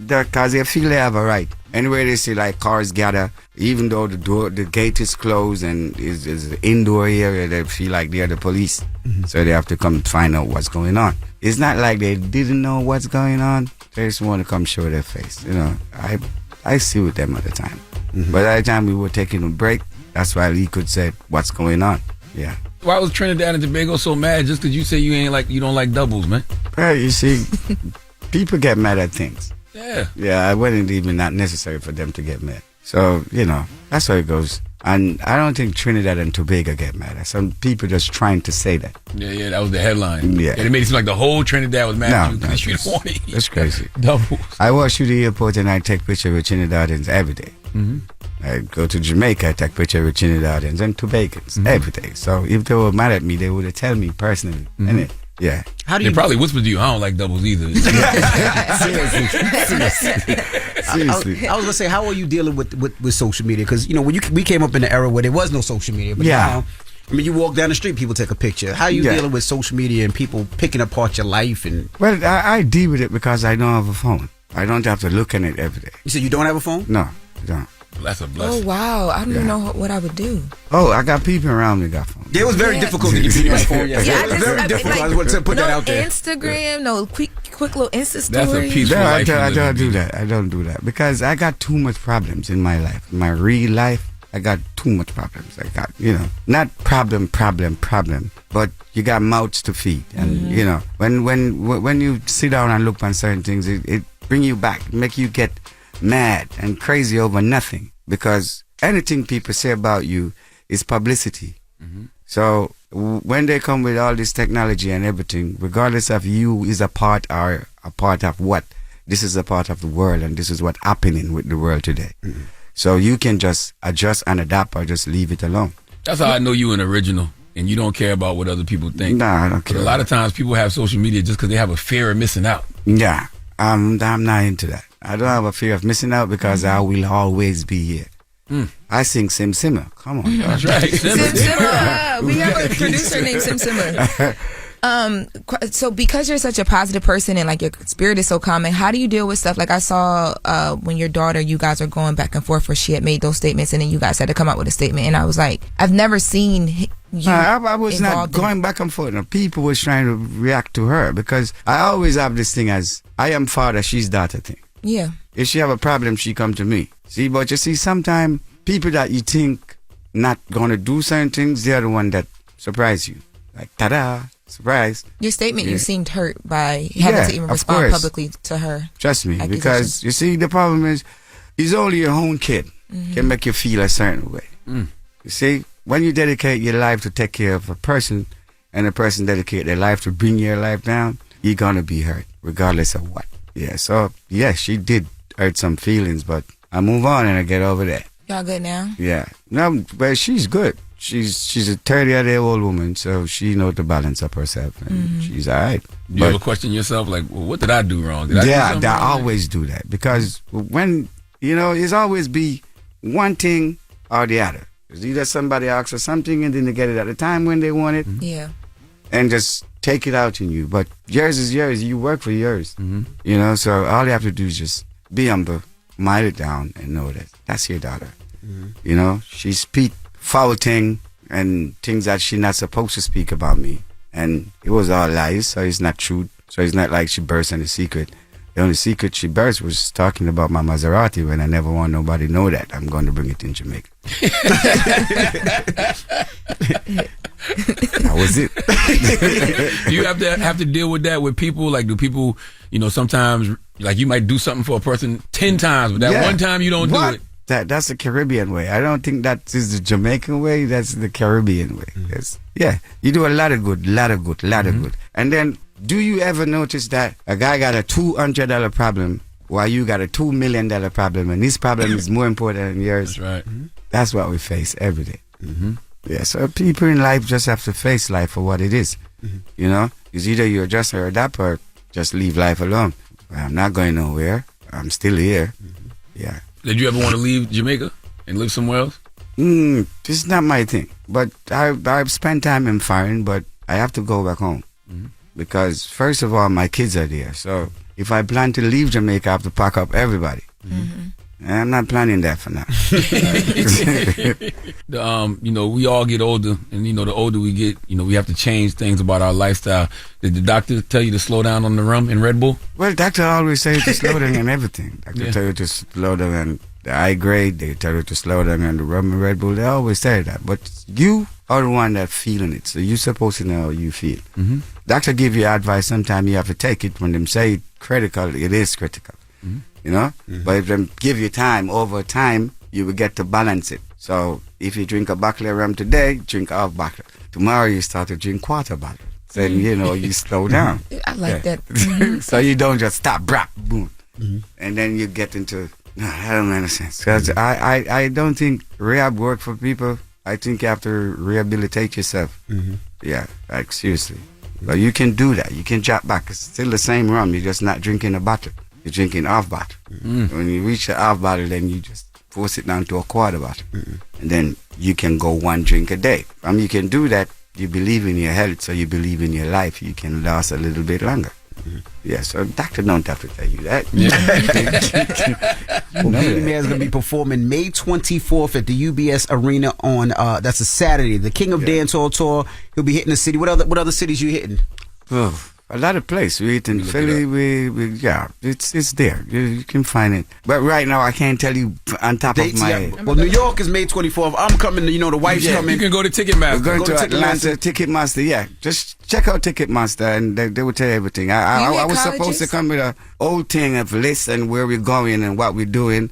Because they feel they have a right. Anywhere they see like cars gather, even though the gate is closed and is an indoor area, they feel like they're the police. So they have to come find out what's going on. It's not like they didn't know what's going on. They just want to come show their face. You know, I see with them at the time. But at the time we were taking a break, that's why he could say what's going on. Yeah. Why was Trinidad and Tobago so mad just because you say you don't like doubles, man? Well, you see, people get mad at things. Yeah. Yeah, it wasn't even not necessary for them to get mad. So, you know, that's how it goes. And I don't think Trinidad and Tobago get mad. Some people just trying to say that. Yeah, that was the headline. Yeah. And it made it seem like the whole Trinidad was mad at you because you didn't want to eat. That's crazy. Doubles. I walk through the airport and I take pictures with Trinidadians every day. I go to Jamaica, I take pictures with Trinidadians and Tobagans every day. So if they were mad at me, they would have told me personally. Innit? Yeah. How do you probably whispered to you, I don't like doubles either. Seriously. I was gonna say, how are you dealing with social media? Because you know, when we came up in the era where there was no social media, but now, I mean, you walk down the street, people take a picture. How are you dealing with social media and people picking apart your life? And well, I deal with it because I don't have a phone. I don't have to look at it every day. You said you don't have a phone? No, I don't. Well, that's a blessing. Oh wow, I don't even know what I would do. Oh, I got people around me got phones. It was very difficult to get people on phone. It was very difficult. I wanted to put that out there. Instagram, no quick little Insta story. That's a peaceful life. I don't do that. I don't do that because I got too much problems in my life. In my real life, I got too much problems. I got, you know, not problem, but you got mouths to feed. And you know, when you sit down and look on certain things, it bring you back, make you get mad and crazy over nothing, because anything people say about you is publicity. So when they come with all this technology and everything, regardless of you is a part or a part of what, this is a part of the world and this is what's happening with the world today. So you can just adjust and adapt or just leave it alone. That's how I know you an original and you don't care about what other people think. Nah, I don't care. A lot of times people have social media just because they have a fear of missing out. Yeah, I'm not into that. I don't have a fear of missing out because I will always be here. I sing Sim Simmer. Come on. That's right. Sim Simmer. We have a producer named Sim Simmer. So because you're such a positive person and like your spirit is so calming, how do you deal with stuff like I saw when your daughter, you guys are going back and forth where she had made those statements and then you guys had to come out with a statement, and I was like, I've never seen you I was not going back and forth. No, people was trying to react to her because I always have this thing as I am father, she's daughter thing. Yeah. If she have a problem, she come to me. See, but you see, sometimes people that you think not gonna do certain things, they're the one that surprise you. Like, ta-da, surprise. Your statement, you seemed hurt by having to even respond publicly to her. Trust me, because you see, the problem is, he's only your own kid. Can make you feel a certain way. You see, when you dedicate your life to take care of a person, and a person dedicate their life to bring your life down, you're gonna be hurt, regardless of what. Yeah, so, yeah, she did hurt some feelings, but I move on and I get over that. Y'all good now? Yeah. No, but she's good. She's a 30-year-old woman, so she knows to balance up herself, and she's all right. Do you ever question yourself, like, well, what did I do wrong? Did I do something wrong? I always do that, because when, you know, it's always be one thing or the other. It's either somebody asks for something and then they get it at the time when they want it. Yeah. And just take it out in you. But yours is yours. You work for yours. You know, so all you have to do is just be humble, mind it down, and know that that's your daughter. You know, she speak foul thing and things that she not supposed to speak about me. And it was all lies, so it's not true. So it's not like she burst any secret. The only secret she burst was talking about my Maserati when I never want nobody to know that. I'm going to bring it in Jamaica. That was it. Do you have to deal with that with people? Like, do people, you know, sometimes, like, you might do something for a person 10 times, but that one time you don't do it. That's the Caribbean way. I don't think that is the Jamaican way. That's the Caribbean way. Yes. Yeah, you do a lot of good. And then, do you ever notice that a guy got a $200 problem while you got a $2 million problem, and his problem is more important than yours? That's right. That's what we face every day. Yeah, so people in life just have to face life for what it is. You know, it's either you adjust or adapt, or just leave life alone. I'm not going nowhere. I'm still here. Yeah. Did you ever want to leave Jamaica and live somewhere else? This is not my thing. But I've spent time in foreign, but I have to go back home. Because, first of all, my kids are there. So, if I plan to leave Jamaica, I have to pack up everybody. And I'm not planning that for now. You know, we all get older, and, you know, the older we get, you know, we have to change things about our lifestyle. Did the doctor tell you to slow down on the rum and Red Bull? Well, doctor always says to slow down on everything. Doctor tell you to slow down on the high grade. They tell you to slow down on the rum and Red Bull. They always say that. But you are the one that's feeling it. So you're supposed to know how you feel. Doctor give you advice. Sometimes you have to take it. When them say critical, it is critical. You know? But if them give you time, over time, you will get to balance it. So if you drink a bottle of rum today, drink half bottle. Tomorrow you start to drink quarter bottle. Then, you know, you slow down. I like that. So you don't just stop, brap, boom. And then you get into, no, that don't make any sense. Because I don't think rehab work for people. I think you have to rehabilitate yourself. Yeah, like seriously. But you can do that. You can drop back. It's still the same rum. You're just not drinking a bottle. You're drinking half bottle. When you reach the half bottle, then you just force it down to a quarter bottle. And then you can go one drink a day. You can do that. You believe in your health, so you believe in your life. You can last a little bit longer. Yeah, so doctor don't have to tell you that. Well, Beenie Man's going to be performing May 24th at the UBS Arena on, that's a Saturday. The King of Dancehall Tour. He'll be hitting the city. What other cities you hitting? A lot of places. We in Philly. It's there. You can find it. But right now, I can't tell you on top of my head. Well, New York is May 24th. I'm coming. You know, the wife's coming. You can go to Ticketmaster. We're going to Atlanta. Ticketmaster. Yeah, just check out Ticketmaster, and they will tell you everything. I was supposed to come with a whole thing of list and where we're going and what we're doing,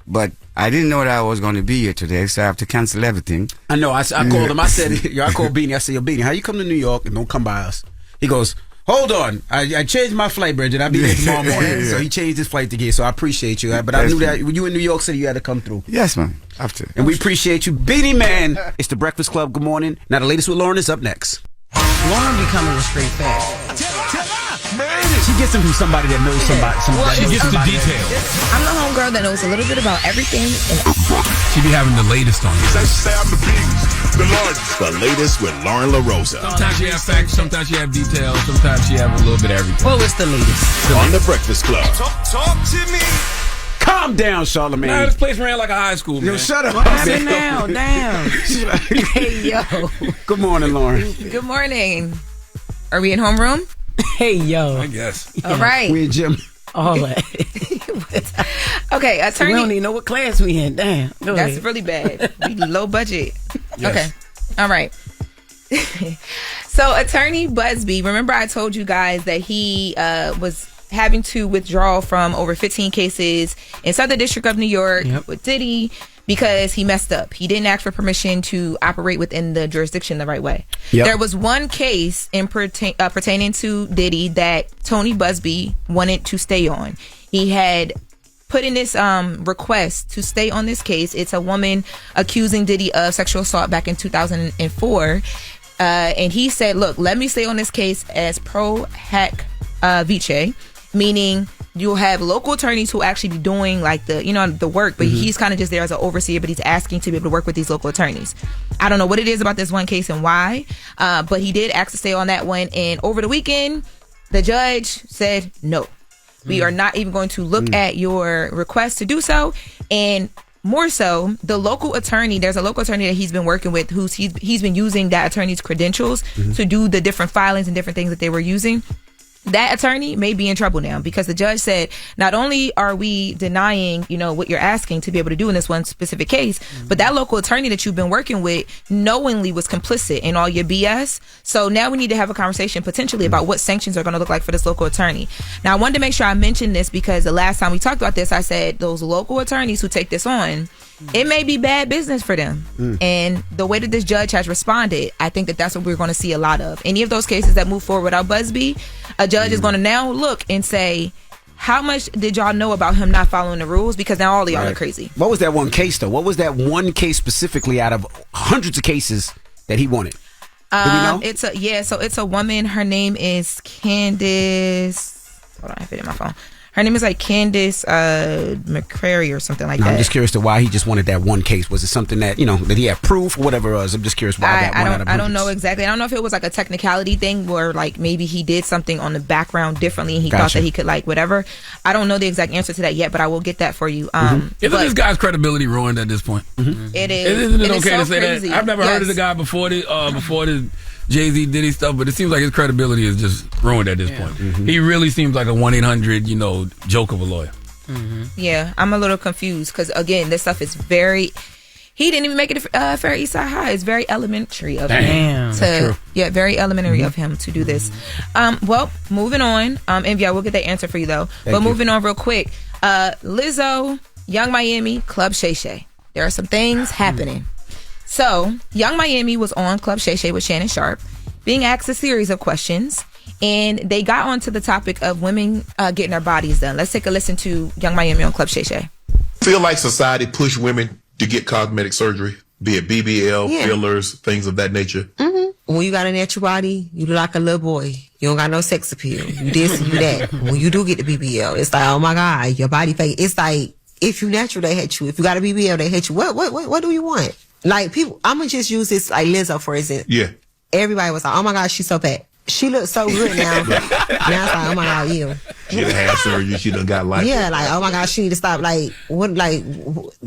but I didn't know that I was going to be here today, so I have to cancel everything. I know. I called him. I said, I called Beanie. I said, yo, Beanie, how you come to New York and don't come by us? He goes, hold on, I changed my flight, Bridget. I'll be here tomorrow morning. So he changed his flight to get. So I appreciate you. But I knew that when you in New York City, you had to come through. Yes, man. Have to. And we appreciate you, Beenie Man. It's the Breakfast Club. Good morning. Now the latest with Loren is up next. Loren be coming with straight facts. She gets them from somebody that knows somebody. She gets the details. I'm the homegirl that knows a little bit about everything. She be having the latest on you. The latest with Lauren LaRosa. Sometimes she have facts, sometimes she have details, sometimes she have a little bit of everything. Well, it's the latest. On the Breakfast Club. Talk to me. Calm down, Charlamagne. Nah, this place ran like a high school, man. Yo, shut up. What happened now? Damn. Hey, yo. Good morning, Lauren. Good morning. Are we in homeroom? Hey, yo. I guess. All right. We in gym. All that. Okay, attorney. We don't even know what class we in. Damn. Go That's ahead. really bad. We low budget. Yes. Okay. All right. So, Attorney Busby, remember I told you guys that he was having to withdraw from over 15 cases in Southern District of New York with Diddy because he messed up. He didn't ask for permission to operate within the jurisdiction the right way. There was one case pertaining to Diddy that Tony Busby wanted to stay on. He had put in this request to stay on this case. It's a woman accusing Diddy of sexual assault back in 2004. And he said, look, let me stay on this case as pro hac vice, meaning you'll have local attorneys who actually be doing like the work, but he's kind of just there as an overseer, but he's asking to be able to work with these local attorneys. I don't know what it is about this one case and why, but he did ask to stay on that one. And over the weekend, the judge said, no, we are not even going to look at your request to do so. And more so, the local attorney, there's a local attorney that he's been working with he's been using that attorney's credentials to do the different filings and different things that they were using. that attorney may be in trouble now because the judge said, not only are we denying, what you're asking to be able to do in this one specific case, but that local attorney that you've been working with knowingly was complicit in all your BS. So now we need to have a conversation potentially about what sanctions are going to look like for this local attorney. Now, I wanted to make sure I mentioned this because the last time we talked about this, I said those local attorneys who take this on, it may be bad business for them. And the way that this judge has responded, I think that that's what we're going to see a lot of. Any of those cases that move forward without Busby, a judge is going to now look and say, how much did y'all know about him not following the rules? Because now all of y'all are crazy. What was that one case, though? What was that one case specifically out of hundreds of cases that he wanted? Do we know? It's a woman. Her name is Candace. Hold on, I have it in my phone. Her name is like Candace McCrary or something like that. I'm just curious to why he just wanted that one case. Was it something that, that he had proof or whatever it was? I'm just curious why that one out of I don't know exactly. I don't know if it was like a technicality thing where like maybe he did something on the background differently and he thought that he could like whatever. I don't know the exact answer to that yet, but I will get that for you. Isn't this guy's credibility ruined at this point? It is. Isn't it okay to say crazy. That? I've never heard of the guy before the Jay-Z Diddy stuff, but it seems like his credibility is just ruined at this point. He really seems like a 1-800, joke of a lawyer. Yeah, I'm a little confused because, again, this stuff is very... He didn't even make it Fair East Side High. It's very elementary of him. Very elementary of him to do this. Well, moving on. And yeah, we'll get that answer for you, though. Moving on real quick. Lizzo, Young Miami, Club Shay Shay. There are some things happening. So, Young Miami was on Club Shay Shay with Shannon Sharp, being asked a series of questions, and they got onto the topic of women getting their bodies done. Let's take a listen to Young Miami on Club Shay Shay. Feel like society push women to get cosmetic surgery, be it BBL, fillers, things of that nature? When you got a natural body, you look like a little boy. You don't got no sex appeal. You this and you that. When you do get the BBL, it's like, oh my God, your body fake. It's like, if you natural, they hate you. If you got a BBL, they hate you. What do you want? Like, people, I'm going to just use this, like Lizzo, for example. Yeah. Everybody was like, oh my God, she's so fat. She looks so good now. Now it's like, oh my God, you. She done had surgery, she done got life. Yeah, like, oh my God, she need to stop. Like,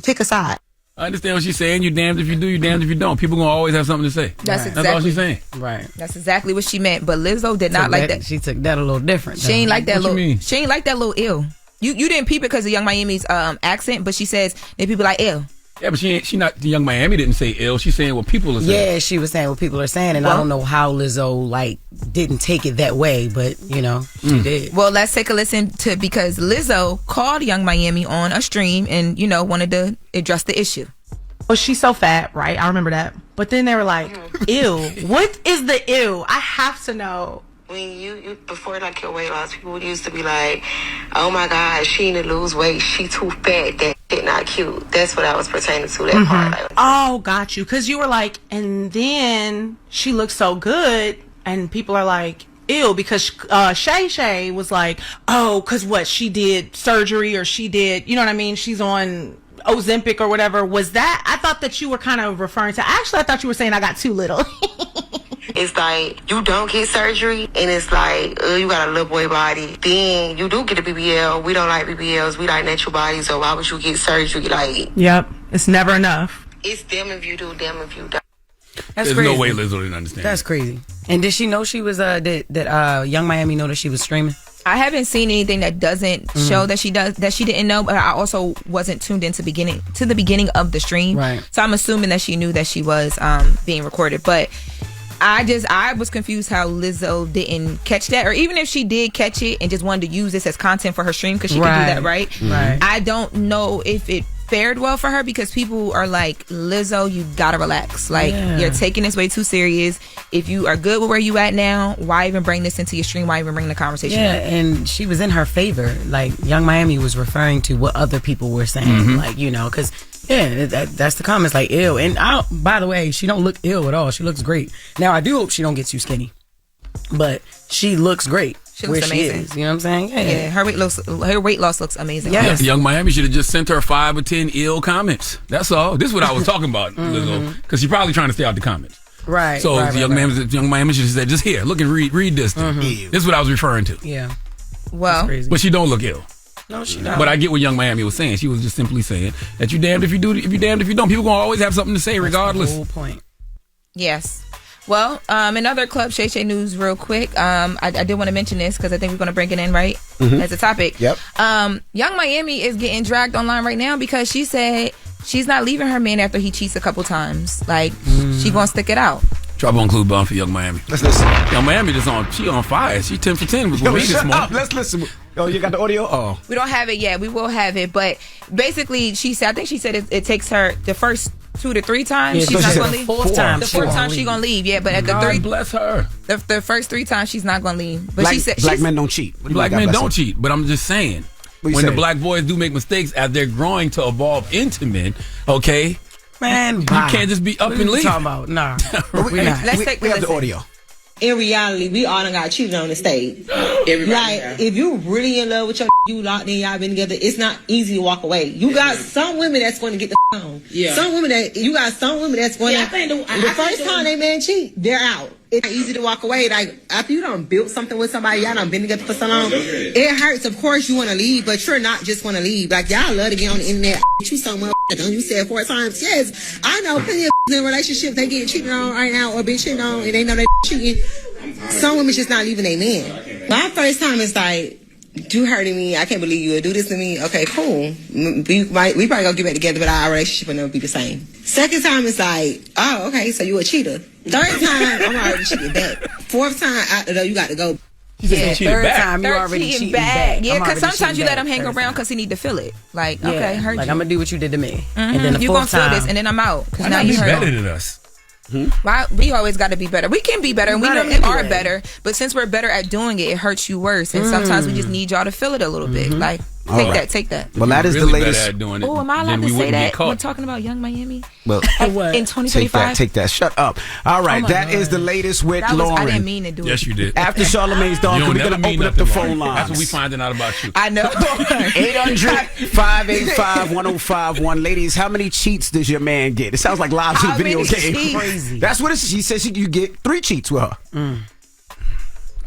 pick a side. I understand what she's saying. You damned if you do, you damned if you don't. People going to always have something to say. That's all she's saying. Right. That's exactly what she meant. But Lizzo did not like that. She took that a little different. She ain't like that little. She ain't like that little ill. You didn't peep it because of Young Miami's accent, but she says that people like ill. Yeah, but she not the Young Miami didn't say ill. She's saying what people are saying. Yeah, she was saying what people are saying, and I don't know how Lizzo didn't take it that way, but she did. Well, let's take a listen to because Lizzo called Young Miami on a stream and wanted to address the issue. Oh, she's so fat, right? I remember that. But then they were like, ew. What is the ew? I have to know. When you before like your weight loss, people used to be like, oh my God, she need to lose weight. She too fat. That shit not cute. That's what I was pertaining to, that part. Like, oh, got you. Because you were like, and then she looks so good. And people are like, ew. Because Shay Shay was like, oh, because what? She did surgery or she did, you know what I mean? She's on Ozempic or whatever. Was that? I thought that you were kind of referring to, actually, I thought you were saying I got too little. It's like, you don't get surgery, and it's like, you got a little boy body. Then you do get a BBL. We don't like BBLs. We like natural bodies, so why would you get surgery? Like, yep, it's never enough. It's them if you do, them if you don't. There's crazy. No way Lizzo didn't understand. That's crazy. And did she know she was, did Young Miami know that she was streaming? I haven't seen anything that doesn't show that she didn't know, but I also wasn't tuned into the beginning of the stream. Right. So I'm assuming that she knew that she was being recorded. But I was confused how Lizzo didn't catch that, or even if she did catch it and just wanted to use this as content for her stream, because she can do that, right? Right. I don't know if it fared well for her because people are like, Lizzo, you gotta relax. Like, you're taking this way too serious. If you are good with where you at now, why even bring this into your stream? Why even bring the conversation up? And she was in her favor. Like, Young Miami was referring to what other people were saying. Like, because that's the comments, like, ill. And by the way, she don't look ill at all. She looks great. Now, I do hope she don't get too skinny, but she looks great. She looks amazing. Is, you know what I'm saying? Yeah, her weight loss looks amazing. Yes. Young Miami should have just sent her 5 or 10 ill comments. That's all. This is what I was talking about, Lizzo, because she's probably trying to stay out the comments. Right. So Young Miami should have said, just here, look and read this. This is what I was referring to. Yeah. Well, but she don't look ill. No, she don't. But I get what Young Miami was saying. She was just simply saying that you damned if you do, if you damned if you don't. People gonna always have something to say, regardless. That's the whole point. Yes. Well, in other Club Shay Shay news real quick, I did want to mention this because I think we're going to bring it in, right? As a topic. Yep. Young Miami is getting dragged online right now because she said she's not leaving her man after he cheats a couple times. Like, she going to stick it out. Drop on Clue Bomb for Young Miami. Let's listen. Young Miami she on fire. She 10 for 10 with me this morning. Let's listen. Oh, you got the audio? Oh. We don't have it yet. We will have it. But basically, I think she said it takes her the first 2 to 3 times. Yeah, she's not going to leave. The fourth time she's going to leave. Yeah, but at the three, bless her. The first 3 times she's not going to leave. But Black, she said black men don't cheat. Black men don't cheat. But I'm just saying, when the black boys do make mistakes as they're growing to evolve into men, okay, man, you can't just be up and leave. Talking about nah. we have the audio. In reality, we all done got cheated on the stage. Like, if you really in love with your you locked in, y'all been together, it's not easy to walk away. You got some women that's going to get the on. Yeah. Some women that's going to. The first time they man cheat, they're out. It's not easy to walk away. Like, after you done built something with somebody, y'all done been together for so long, it hurts. Of course, you want to leave, but you're not just want to leave. Like, y'all love to get on the internet. You somewhere, don't you say it 4 times? Yes, I know plenty of in relationships they getting cheated on right now or been cheated on, and they know they cheating. Some women just not leaving their man. My first time is like, you hurting me. I can't believe you would do this to me. Okay, cool. We probably gonna get back together, but our relationship will never be the same. Second time is like, oh, okay, so you a cheater. Third time, I'm already cheating back. 4th time, after though, you got to go. Yeah, third time you already cheating back. Yeah, because sometimes you let him hang around because he need to feel it. Like, okay, hurt like you. I'm gonna do what you did to me, and then the you fourth gonna time, feel this, and then I'm out. Why not be better than us? Why, we always got to be better. We can be better, and we know we are better. But since we're better at doing it, it hurts you worse. And sometimes we just need y'all to feel it a little bit. Like, take that. Well, that is really the latest. Oh, am I allowed to say that? We're talking about Young Miami. Well, in 2025. Take that. Shut up. All right, that is the latest with Loren. I didn't mean to do it. Yes, you did. After Charlamagne's Donkey, we're gonna open up the phone lines. That's what we finding out about you. I know. 800-585-1051. Ladies, how many cheats does your man get? It sounds like live to the video game. Crazy. That's what it is. She says you get 3 cheats with her.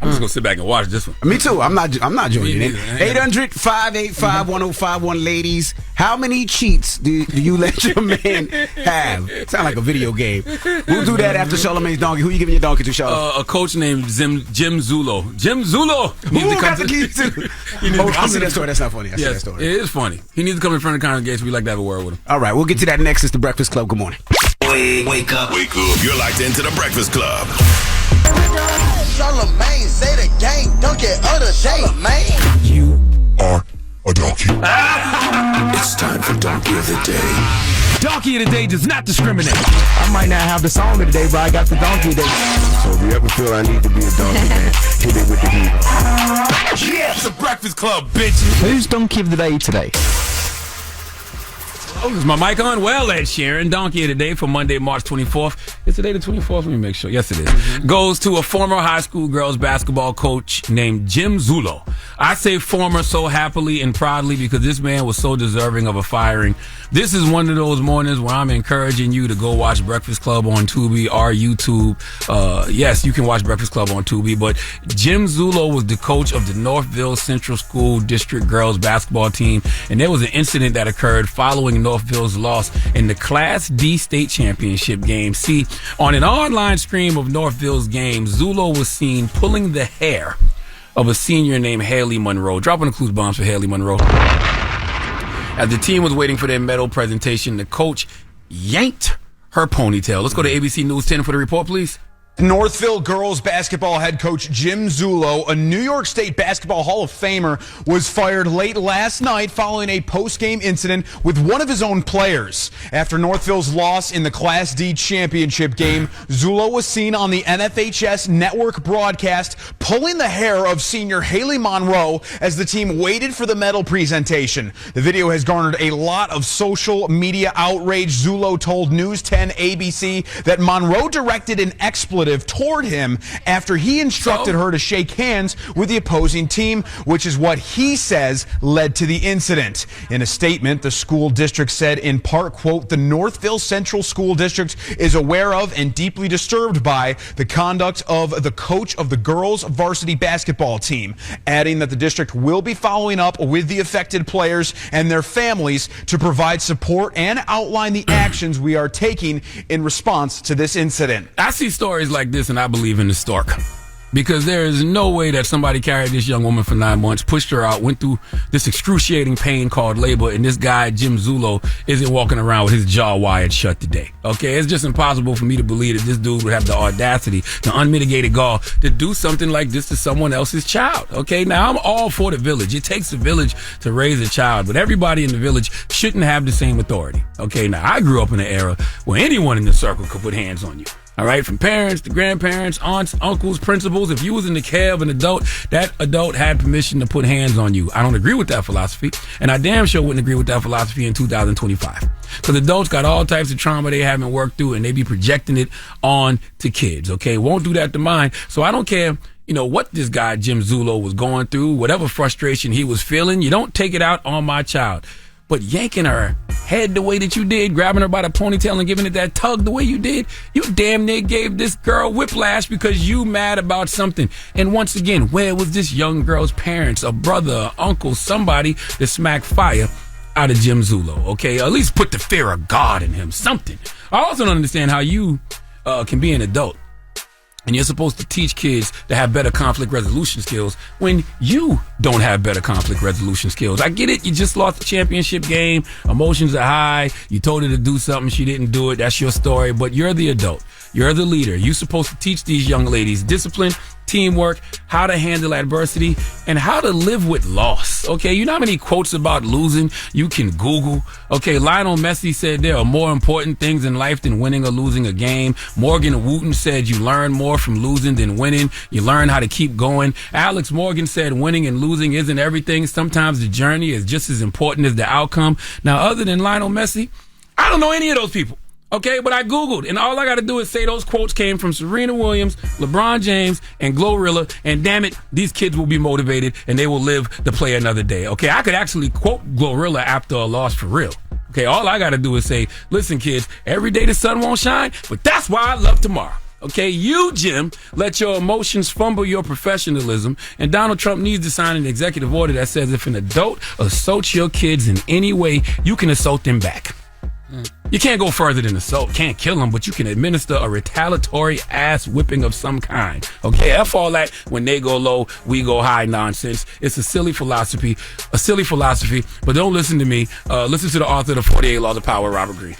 I'm just gonna sit back and watch this one. Me too. I'm not joining in. 800-585-1051. Ladies, how many cheats do you let your man have? Sound like a video game. We'll do that after Charlamagne's Donkey. Who you giving your donkey to, Charlamagne? A coach named Jim Zulo. Jim Zulo. Who got the keys to? I see that story. That's not funny. I see that story. It is funny. He needs to come in front of the congregation. We like to have a word with him. All right, we'll get to that next. It's the Breakfast Club. Good morning. Wake up. You're locked into the Breakfast Club. Charlamagne, say the game, don't get other Charlamagne. You are a donkey. It's time for Donkey of the Day. Donkey of the Day does not discriminate. I might not have the song of the day, but I got the donkey of the day. So if you ever feel I need to be a donkey, man, hit it with the heat. Yes, the Breakfast Club, bitches. Who's donkey of the day today? Oh, is my mic on? Well, Ed Sheeran, Donkey of the Day for Monday, March 24th. Is today the 24th? Let me make sure. Yes, it is. Goes to a former high school girls basketball coach named Jim Zulo. I say former so happily and proudly because this man was so deserving of a firing. This is one of those mornings where I'm encouraging you to go watch Breakfast Club on Tubi or YouTube. Yes, you can watch Breakfast Club on Tubi, but Jim Zulo was the coach of the Northville Central School District girls basketball team, and there was an incident that occurred following Northville's loss in the Class D state championship game. See, on an online stream of Northville's game, Zulo was seen pulling the hair of a senior named Haley Monroe. Dropping the clues bombs for Haley Monroe. As the team was waiting for their medal presentation, the coach yanked her ponytail. Let's go to ABC News 10 for the report, please. Northville girls basketball head coach Jim Zulo, a New York State Basketball Hall of Famer, was fired late last night following a post-game incident with one of his own players. After Northville's loss in the Class D championship game, Zulo was seen on the NFHS network broadcast pulling the hair of senior Haley Monroe as the team waited for the medal presentation. The video has garnered a lot of social media outrage. Zulo told News 10 ABC that Monroe directed an expletive toward him after he instructed her to shake hands with the opposing team, which is what he says led to the incident. In a statement, the school district said in part, quote, the Northville Central School District is aware of and deeply disturbed by the conduct of the coach of the girls varsity basketball team, adding that the district will be following up with the affected players and their families to provide support and outline the actions we are taking in response to this incident. I see stories like this, and I believe in the stork. Because there is no way that somebody carried this young woman for 9 months, pushed her out, went through this excruciating pain called labor, and this guy, Jim Zulo, isn't walking around with his jaw wired shut today. Okay? It's just impossible for me to believe that this dude would have the audacity, the unmitigated gall, to do something like this to someone else's child. Okay? Now, I'm all for the village. It takes a village to raise a child, but everybody in the village shouldn't have the same authority. Okay? Now, I grew up in an era where anyone in the circle could put hands on you. All right, from parents to grandparents, aunts, uncles, principals. If you was in the care of an adult, that adult had permission to put hands on you. I don't agree with that philosophy, and I damn sure wouldn't agree with that philosophy in 2025. Because adults got all types of trauma they haven't worked through, and they be projecting it on to kids, okay? Won't do that to mine, so I don't care, what this guy Jim Zulo was going through, whatever frustration he was feeling, you don't take it out on my child. But yanking her head the way that you did, grabbing her by the ponytail and giving it that tug the way you did, you damn near gave this girl whiplash because you mad about something. And once again, where was this young girl's parents, a brother, a uncle, somebody that smacked fire out of Jim Zulo, okay? Or at least put the fear of God in him, something. I also don't understand how you can be an adult and you're supposed to teach kids to have better conflict resolution skills when you don't have better conflict resolution skills. I get it. You just lost the championship game. Emotions are high. You told her to do something. She didn't do it. That's your story. But you're the adult. You're the leader. You're supposed to teach these young ladies discipline, teamwork, how to handle adversity, and how to live with loss. Okay, you know how many quotes about losing you can Google? Okay, Lionel Messi said there are more important things in life than winning or losing a game. Morgan Wooten said you learn more from losing than winning. You learn how to keep going. Alex Morgan said winning and losing isn't everything. Sometimes the journey is just as important as the outcome. Now, other than Lionel Messi, I don't know any of those people. Okay, but I Googled, and all I got to do is say those quotes came from Serena Williams, LeBron James, and Glorilla, and damn it, these kids will be motivated, and they will live to play another day. Okay, I could actually quote Glorilla after a loss for real. Okay, all I got to do is say, listen, kids, every day the sun won't shine, but that's why I love tomorrow. Okay, you, Jim, let your emotions fumble your professionalism, and Donald Trump needs to sign an executive order that says if an adult assaults your kids in any way, you can assault them back. You can't go further than assault. Can't kill them, but you can administer a retaliatory ass whipping of some kind. Okay, F all that when they go low, we go high nonsense. It's a silly philosophy, but don't listen to me. Listen to the author of the 48 Laws of Power, Robert Greene.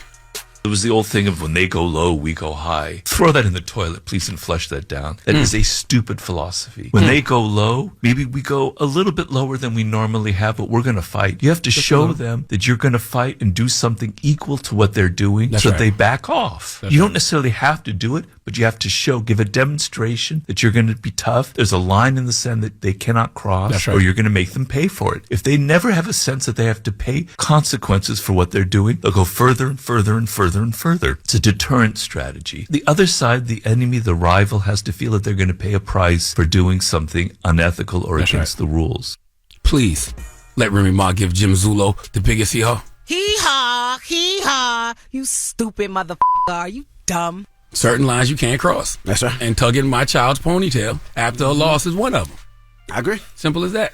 It was the old thing of when they go low, we go high. Throw that in the toilet, please, and flush that down. That is a stupid philosophy. When they go low, maybe we go a little bit lower than we normally have, but we're going to fight. You have to show them that you're going to fight and do something equal to what they're doing so they back off. You don't necessarily have to do it, but you have to give a demonstration that you're going to be tough. There's a line in the sand that they cannot cross, or you're going to make them pay for it. If they never have a sense that they have to pay consequences for what they're doing, they'll go further and further and further and further. It's a deterrent strategy. The other side, the enemy, the rival, has to feel that they're going to pay a price for doing something unethical or against the rules. Please let Remy Ma give Jim Zulo the biggest hee-haw. Hee-haw, you stupid motherfucker. Are you dumb? Certain lines you can't cross. That's right. And tugging my child's ponytail after a loss is one of them. I agree. Simple as that.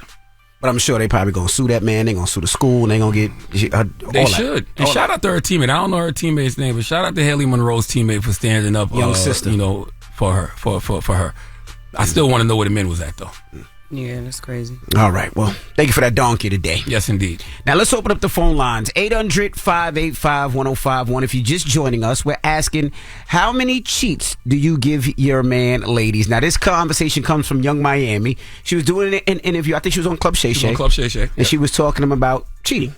But I'm sure they probably gonna sue that man. They gonna sue the school. And they gonna get. They should. And shout out to her teammate. I don't know her teammate's name, but shout out to Haley Monroe's teammate for standing up. Young sister. For her. For her. I still want to know where the men was at though. Yeah, that's crazy. All right. Well, thank you for that donkey today. Yes, indeed. Now, let's open up the phone lines. 800-585-1051. If you're just joining us, we're asking, how many cheats do you give your man, ladies? Now, this conversation comes from Young Miami. She was doing an interview. I think she was on Club Shay Shay. And she was talking to him about cheating.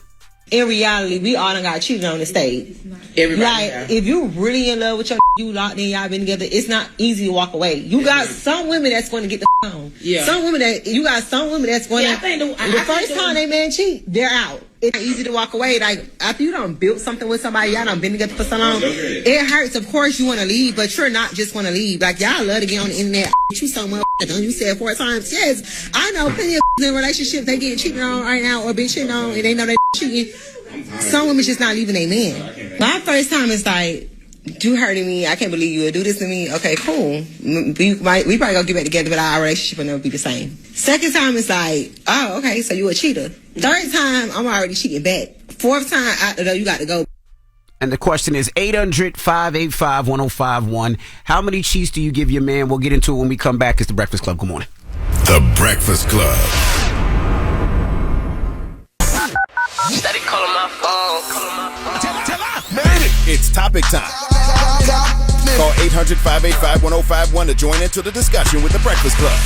In reality, we all done got cheated on the stage. Like, if you really in love with your you locked in, y'all been together, it's not easy to walk away. You got some women that's going to get the on. Yeah. Some women that's going to, the first time they man cheat, they're out. It's easy to walk away. Like, after you done built something with somebody, y'all done been together for so long, it hurts. Of course you want to leave, but you're not just want to leave. Like, y'all love to get on the internet, you so much. Don't you say it 4 times? Yes, I know plenty of in relationships they getting cheated on right now or been cheating on and they know they cheating. Some women just not leaving their man. My first time is like, you hurting me. I can't believe you would do this to me. Okay, cool. We probably gonna get back together, but our relationship will never be the same. Second time is like, oh, okay, so you a cheater. Third time, I'm already cheating back. Fourth time, you got to go. And the question is 800-585-1051. How many cheats do you give your man? We'll get into it when we come back. It's The Breakfast Club. Good morning. The Breakfast Club. Steady calling my phone. It's topic time. Call 800-585-1051 to join into the discussion with The Breakfast Club.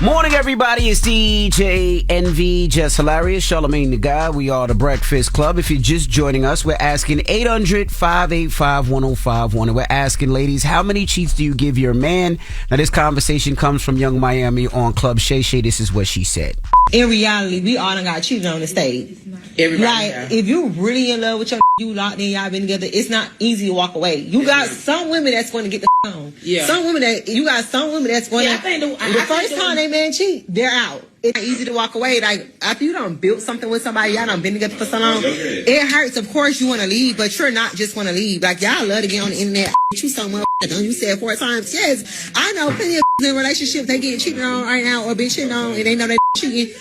Morning, everybody. It's DJ NV, Jess Hilarious, Charlamagne the Guy. We are The Breakfast Club. If you're just joining us, we're asking 800-585-1051. And we're asking, ladies, how many cheats do you give your man? Now, this conversation comes from Young Miami on Club Shay Shay. This is what she said. In reality, we all done got cheated on the stage. Everybody if you really in love with your you locked in, y'all been together, it's not easy to walk away. You got some women that's going to get the on. Yeah. Some women that's going to, the first time they man cheat, they're out. It's easy to walk away. Like, after you done built something with somebody, y'all done been together for so long, it hurts. Of course you want to leave, but you're not just want to leave. Like, y'all love to get on the internet. You somewhere, don't you said 4 times? Yes, I know plenty of in relationships, they getting cheated on right now or been cheated on, and they know they cheating.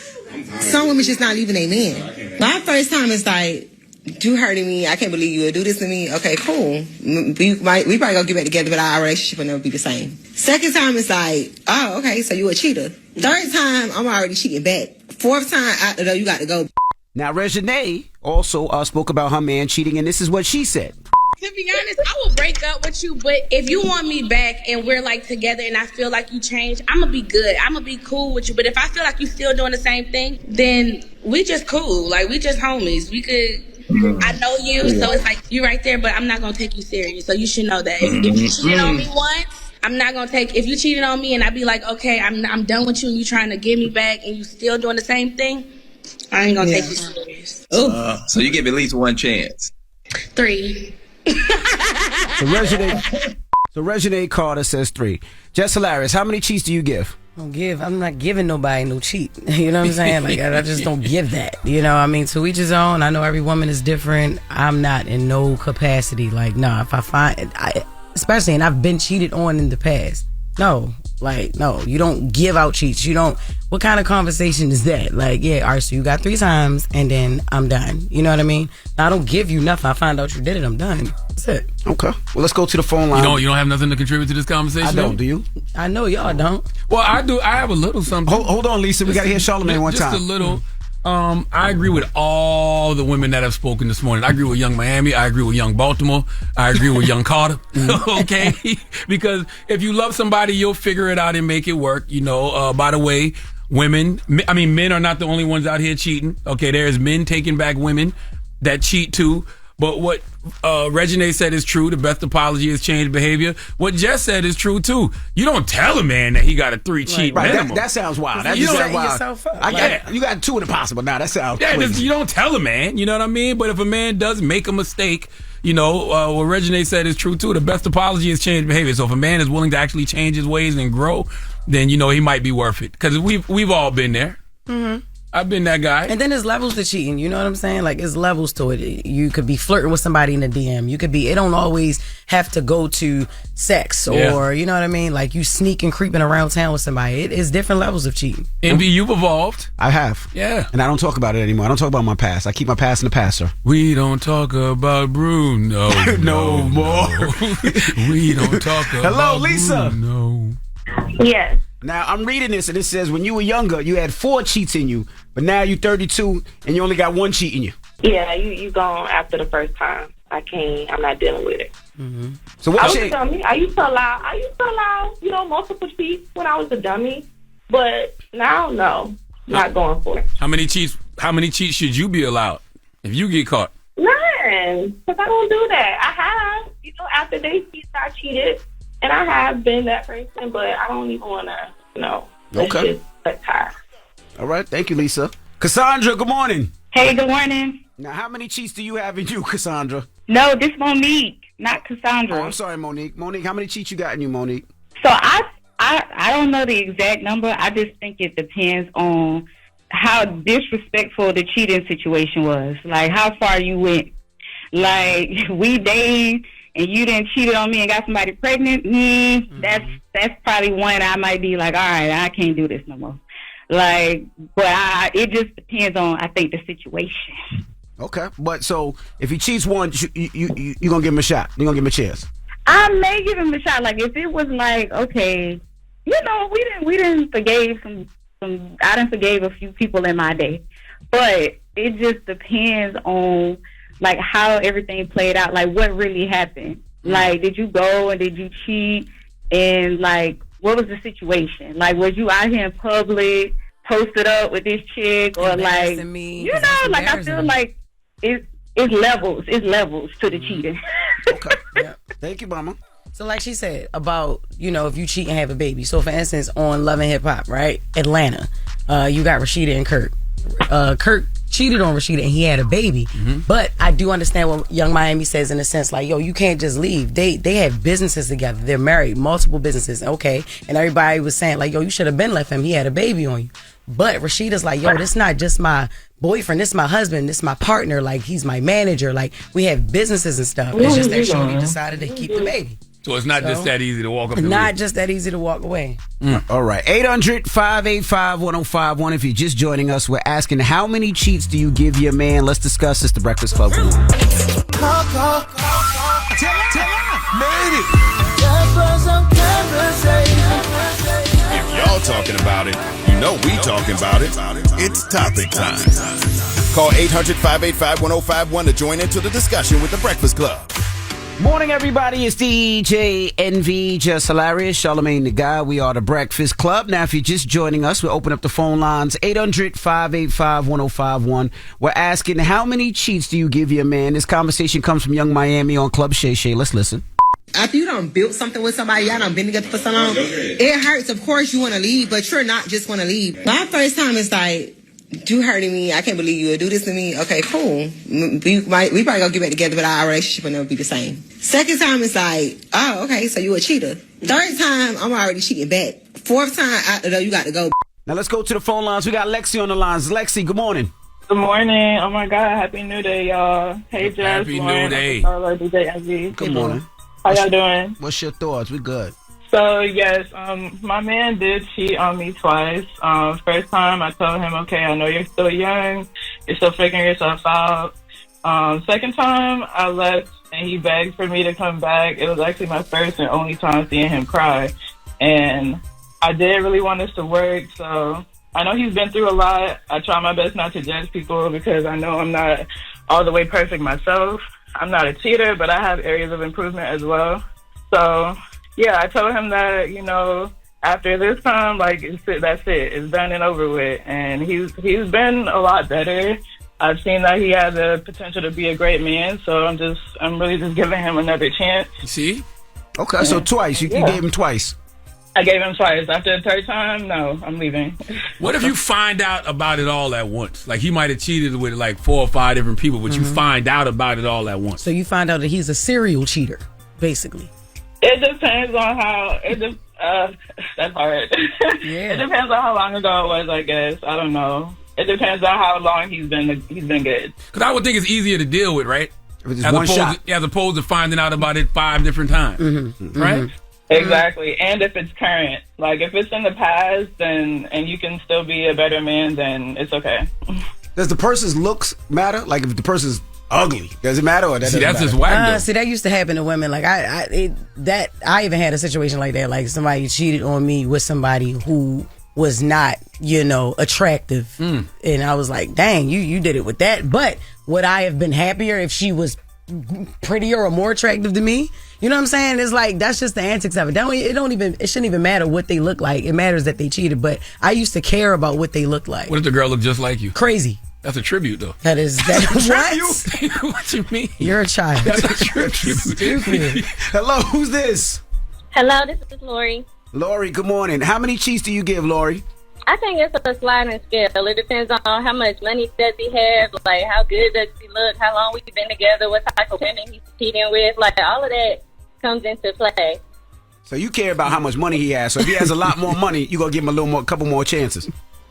Some women just not leaving their man. My first time is like, you hurting me. I can't believe you would do this to me. Okay, cool. We probably gonna get back together, but our relationship will never be the same. Second time is like, oh, okay, so you a cheater. Third time, I'm already cheating back. Fourth time, after though, you got to go. Now, Reginae also spoke about her man cheating, and this is what she said. To be honest, I will break up with you, but if you want me back and we're like together and I feel like you changed, I'm gonna be good. I'm gonna be cool with you. But if I feel like you still doing the same thing, then we just cool. Like, we just homies. We could... I know you, so it's like you right there, but I'm not gonna take you serious. So you should know that if you cheated on me once, I'm not gonna take. If you cheated on me and I be like, okay, I'm done with you, and you trying to get me back, and you still doing the same thing, I ain't gonna take you serious. So you give at least one chance. 3. So Reginae Carter says 3. Jess Hilarious, how many cheats do you give? I'm not giving nobody no cheat. You know what I'm saying? Like, I just don't give that. You know, I mean, to each his own. I know every woman is different. I'm not in no capacity. Like, no, if I find, especially, and I've been cheated on in the past. No, you don't give out cheats. You don't. What kind of conversation is that? Like, yeah, Arce, you got 3 times, and then I'm done. You know what I mean? I don't give you nothing. I find out you did it, I'm done. That's it. Okay. Well, let's go to the phone line. You don't have nothing to contribute to this conversation? I don't. Do you? I know y'all don't. Well, I do. I have a little something. Hold on, Lisa. We got to hear Charlamagne one time. Just a little. I agree with all the women that have spoken this morning. I agree with Young Miami. I agree with Young Baltimore. I agree with Young Carter. Okay? Because if you love somebody, you'll figure it out and make it work. You know, by the way, men are not the only ones out here cheating. Okay, there's men taking back women that cheat too. But what Reginae said is true. The best apology is changed behavior. What Jess said is true too. You don't tell a man that he got a 3 cheat minimum. That sounds wild. That you just setting wild. yourself up. You got 2 in the possible. Now that sounds crazy. You don't tell a man. You know what I mean? But if a man does make a mistake, you know what Reginae said is true too. The best apology is changed behavior. So if a man is willing to actually change his ways and grow, then you know he might be worth it. Because we've all been there. Mm-hmm. I've been that guy. And then there's levels to cheating. You know what I'm saying? Like, there's levels to it. You could be flirting with somebody in the DM. You could be, it don't always have to go to sex or, you know what I mean? Like, you sneaking, creeping around town with somebody. It is different levels of cheating. Envy, you've evolved. I have. Yeah. And I don't talk about it anymore. I don't talk about my past. I keep my past in the past, sir. We don't talk about Bruno no more. We don't talk about Hello, Lisa. Bruno. Yes. Now, I'm reading this, and it says when you were younger, you had 4 cheats in you, but now you're 32, and you only got 1 cheat in you. Yeah, you gone after the first time. I'm not dealing with it. Mm-hmm. So what I used to allow, multiple cheats when I was a dummy, but now, no, not going for it. How many cheats should you be allowed if you get caught? None, because I don't do that. I have, after they cheat, I cheated. And I have been that person, but I don't even want to, Okay. Just tie. All right. Thank you, Lisa. Cassandra, good morning. Hey, good morning. Now, how many cheats do you have in you, Cassandra? No, this Monique, not Cassandra. Oh, I'm sorry, Monique. Monique, how many cheats you got in you, Monique? So I don't know the exact number. I just think it depends on how disrespectful the cheating situation was. Like, how far you went. Like, we dated and you didn't cheated on me and got somebody pregnant, that's probably one I might be like, all right, I can't do this no more. Like, but it just depends on, I think, the situation. Okay, but so if he cheats once, you gonna give him a shot? You gonna give him a chance? I may give him a shot. Like if it was like, okay, we didn't forgave some. I done forgave a few people in my day, but it just depends on like how everything played out. Like what really happened. Like did you go and did you cheat? And like what was the situation? Like was you out here in public, posted up with this chick, or like like I feel like it's levels. It's levels to the cheating. Okay. Yeah. Thank you, Mama. So like she said about, if you cheat and have a baby. So for instance, on Love and Hip Hop, right? Atlanta, you got Rashida and Kirk. Kirk cheated on Rashida and he had a baby. But I do understand what Young Miami says in a sense, like, yo, you can't just leave. They have businesses together. They're married, multiple businesses. Okay. And everybody was saying like, yo, you should have been left him. He had a baby on you. But Rashida's like, yo, this not just my boyfriend, this is my husband, this is my partner, like he's my manager, like we have businesses and stuff. It's just that Shorty decided to keep the baby. So it's not just that easy to walk up and Not leave. just that easy to walk away. All right. 800-585-1051. If you're just joining us, we're asking how many cheats do you give your man? Let's discuss this. The Breakfast Club. Call. Tell her. Made it. If y'all talking about it, you know we talking about it. It's topic time. Call 800-585-1051 to join into the discussion with the Breakfast Club. Morning, everybody. It's DJ NV, Jess Hilarious, Charlamagne the Guy. We are the Breakfast Club. Now, if you're just joining us, we'll open up the phone lines, 800-585-1051. We're asking, how many cheats do you give your man? This conversation comes from Young Miami on Club Shay Shay. Let's listen. After you done built something with somebody, y'all done been together for so long, it hurts. Of course you want to leave, but you're not just want to leave. My first time is like, you hurting me. I can't believe you would do this to me. Okay, cool. We probably gonna get back together, but our relationship will never be the same. Second time is like, oh, okay, so you a cheater. Third time, I'm already cheating back. Fourth time, you got to go. Now let's go to the phone lines. We got Lexi on the lines. Lexi, good morning. Good morning. Oh my God, happy New Day, y'all. Hey, Jess. Happy Loren, New Day. DJ NV. Good morning. How y'all doing? What's your thoughts? We good. So yes, my man did cheat on me twice. First time I told him, okay, I know you're still young, you're still figuring yourself out. Second time I left and he begged for me to come back. It was actually my first and only time seeing him cry. And I did really want us to work, so I know he's been through a lot. I try my best not to judge people because I know I'm not all the way perfect myself. I'm not a cheater, but I have areas of improvement as well. So yeah, I told him that, after this time, like, that's it. It's done and over with. And he's been a lot better. I've seen that he has the potential to be a great man, so I'm really just giving him another chance. You see? Okay, so twice. You gave him twice. I gave him twice. After the third time, no, I'm leaving. What if you find out about it all at once? Like, he might have cheated with like 4 or 5 different people, but you find out about it all at once. So you find out that he's a serial cheater, basically. It depends on how. That's hard. Yeah. It depends on how long ago it was, I guess. I don't know. It depends on how long he's been good. Because I would think it's easier to deal with, right? If it's one shot. As opposed to finding out about it 5 different times, right? Exactly. And if it's current, like if it's in the past, and you can still be a better man, then it's okay. Does the person's looks matter? Like if the person's ugly, does it matter? Or that see, that's matter? just whack. See, that used to happen to women. Like I even had a situation like that. Like somebody cheated on me with somebody who was not, attractive, and I was like, dang, you did it with that. But would I have been happier if she was prettier or more attractive than me? You know what I'm saying? It's like, that's just the antics of it. It shouldn't even matter what they look like. It matters that they cheated. But I used to care about what they look like. What if the girl looked just like you? Crazy. That's a tribute, though. That What? What you mean? You're a child. That's a tribute. Stupid. Hello, who's this? Hello, this is Lori. Lori, good morning. How many cheats do you give, Lori? I think it's a sliding scale. It depends on how much money does he have, like how good does he look, how long we've been together, what type of women he's cheating with. Like all of that comes into play. So you care about how much money he has. So if he has a lot more money, you're going to give him a couple more chances.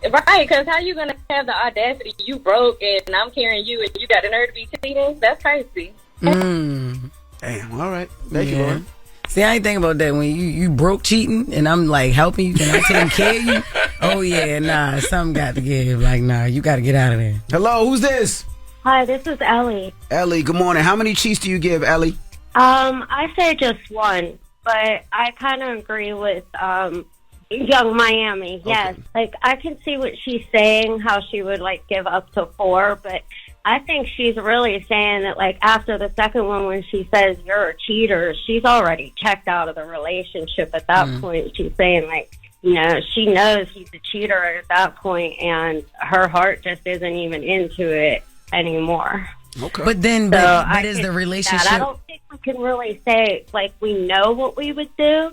Right, because how you going to have the audacity? You broke and I'm carrying you and you got the nerve to be cheating? That's crazy. Damn, all right. Thank you, Lori. See, I ain't think about that. When you broke cheating and I'm like helping you and I'm taking care of you. Oh yeah, nah, something got to give. Like, nah, you got to get out of there. Hello, who's this? Hi, this is Ellie. Ellie, good morning. How many cheats do you give, Ellie? I say just one, but I kind of agree with Young Miami. Yes, like I can see what she's saying, how she would like give up to 4, but I think she's really saying that like after the second one, when she says you're a cheater, she's already checked out of the relationship at that point. She's saying like, you know, she knows he's a cheater at that point, and her heart just isn't even into it anymore. Okay. But then, So but I is can the see relationship? that. I don't think we can really say like we know what we would do.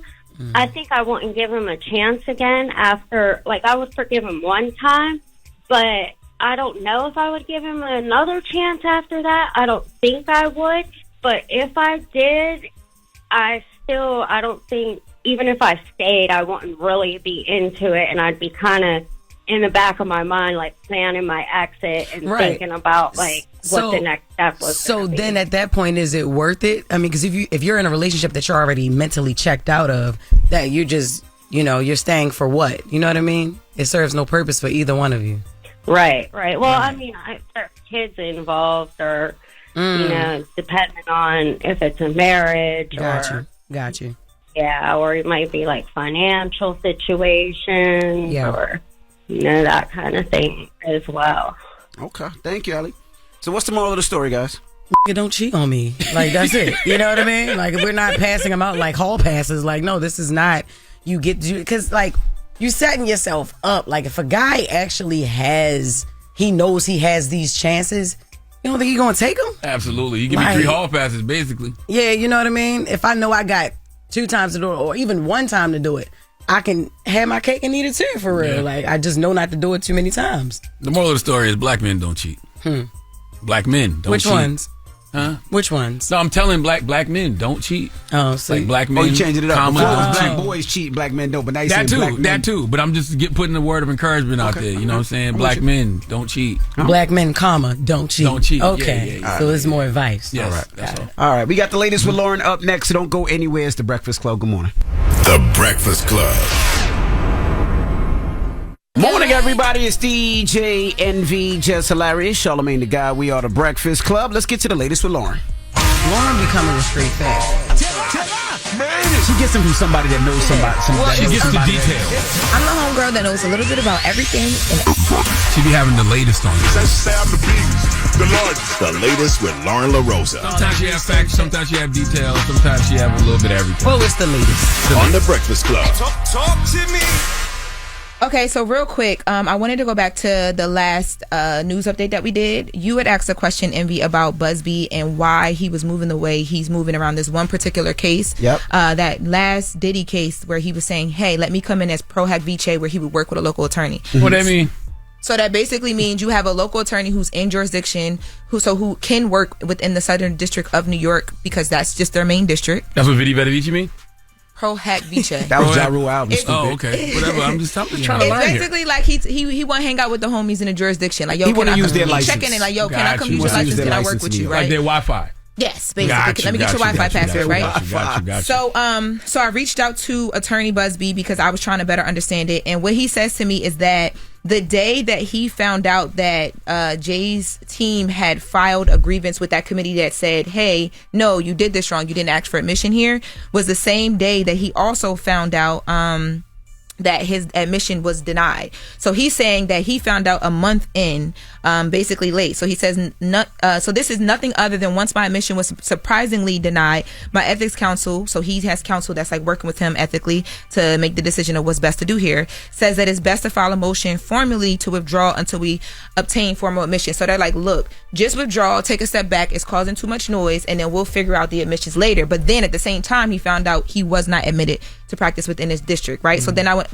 I think I wouldn't give him a chance again after, like I would forgive him one time, but I don't know if I would give him another chance after that. I don't think I would, but if I did, I don't think, even if I stayed, I wouldn't really be into it, and I'd be kind of in the back of my mind, like planning my exit and thinking about like what the next step was. So then at that point, is it worth it? I mean, because if you're in a relationship that you're already mentally checked out of, that you're just, you know, you're staying for what? You know what I mean? It serves no purpose for either one of you. Right. Well, I mean, if there's kids involved, or you know, depending on if it's a marriage Got you. Yeah, or it might be like financial situations, or you know, that kind of thing as well. Okay, thank you, Ellie. So what's the moral of the story, guys? Don't cheat on me. Like, that's it. You know what I mean? Like, we're not passing them out like hall passes. Like, no, this is not, you get to, because like, you setting yourself up. Like, if a guy actually he knows he has these chances, you don't think he's going to take them? Absolutely. You give me 3 hall passes, basically. Yeah, you know what I mean? If I know I got 2 times to do it, or even 1 time to do it, I can have my cake and eat it too, for real. Yeah. Like, I just know not to do it too many times. The moral of the story is black men don't cheat. Black men don't Which cheat. ones? Huh? Which ones? No, I'm telling black men don't cheat. Oh, see. Like black men. you changing it up. comma, Before it don't was black cheat. boys cheat, black men don't. But now you That saying too, black men. that too. But I'm just putting the word of encouragement out there. You know what I'm saying? Black men don't cheat. Black men, comma, don't cheat. Don't cheat. Okay. Yeah. So it's more advice. Yes, All right. that's all. All right, we got the latest with Loren up next, so don't go anywhere. It's The Breakfast Club. Good morning. The Breakfast Club. Morning, everybody. It's DJ NV, Jess Hilarious, Charlamagne the Guy. We are The Breakfast Club. Let's get to the latest with Loren. Loren becoming a straight fact. She gets them from somebody that knows somebody. She gets the details. I'm the homegirl that knows a little bit about everything. She be having the latest on you. The latest with Lauren LaRosa. Sometimes she have facts, sometimes she have details, sometimes she have a little bit of everything. Well, it's the latest. On The Breakfast Club. Talk to me. Okay, so real quick, I wanted to go back to the last news update that we did. You had asked a question, Envy, about Busby and why he was moving the way he's moving around this one particular case. Yep. That last Diddy case where he was saying, hey, let me come in as pro hac vice, where he would work with a local attorney. What that mean? So that basically means you have a local attorney who's in jurisdiction, who can work within the Southern District of New York, because that's just their main district. That's what Vidi Vici mean? Pro hac vice. That was Ja Rule album. Oh, okay. Whatever. I'm just trying to learn It's here. basically like he want to hang out with the homies in the jurisdiction. Like, yo, He can wanna I use their he license. checking in? Like, yo, can I Got come you. use your Wanna use license? their Can I work license with in you? New Like Right? their Wi-Fi. Yes, basically. Let me get your Wi-Fi password, right? Got you. So I reached out to Attorney Busby because I was trying to better understand it. And what he says to me is that the day that he found out that Jay's team had filed a grievance with that committee that said, hey, no, you did this wrong, you didn't ask for admission here, was the same day that he also found out that his admission was denied. So he's saying that he found out a month in, basically late. So he says, so this is nothing other than once my admission was surprisingly denied, my ethics counsel, so he has counsel that's like working with him ethically to make the decision of what's best to do here, says that it's best to file a motion formally to withdraw until we obtain formal admission. So they're like, look, just withdraw, take a step back, it's causing too much noise, and then we'll figure out the admissions later. But then at the same time, he found out he was not admitted to practice within his district, right? So then I went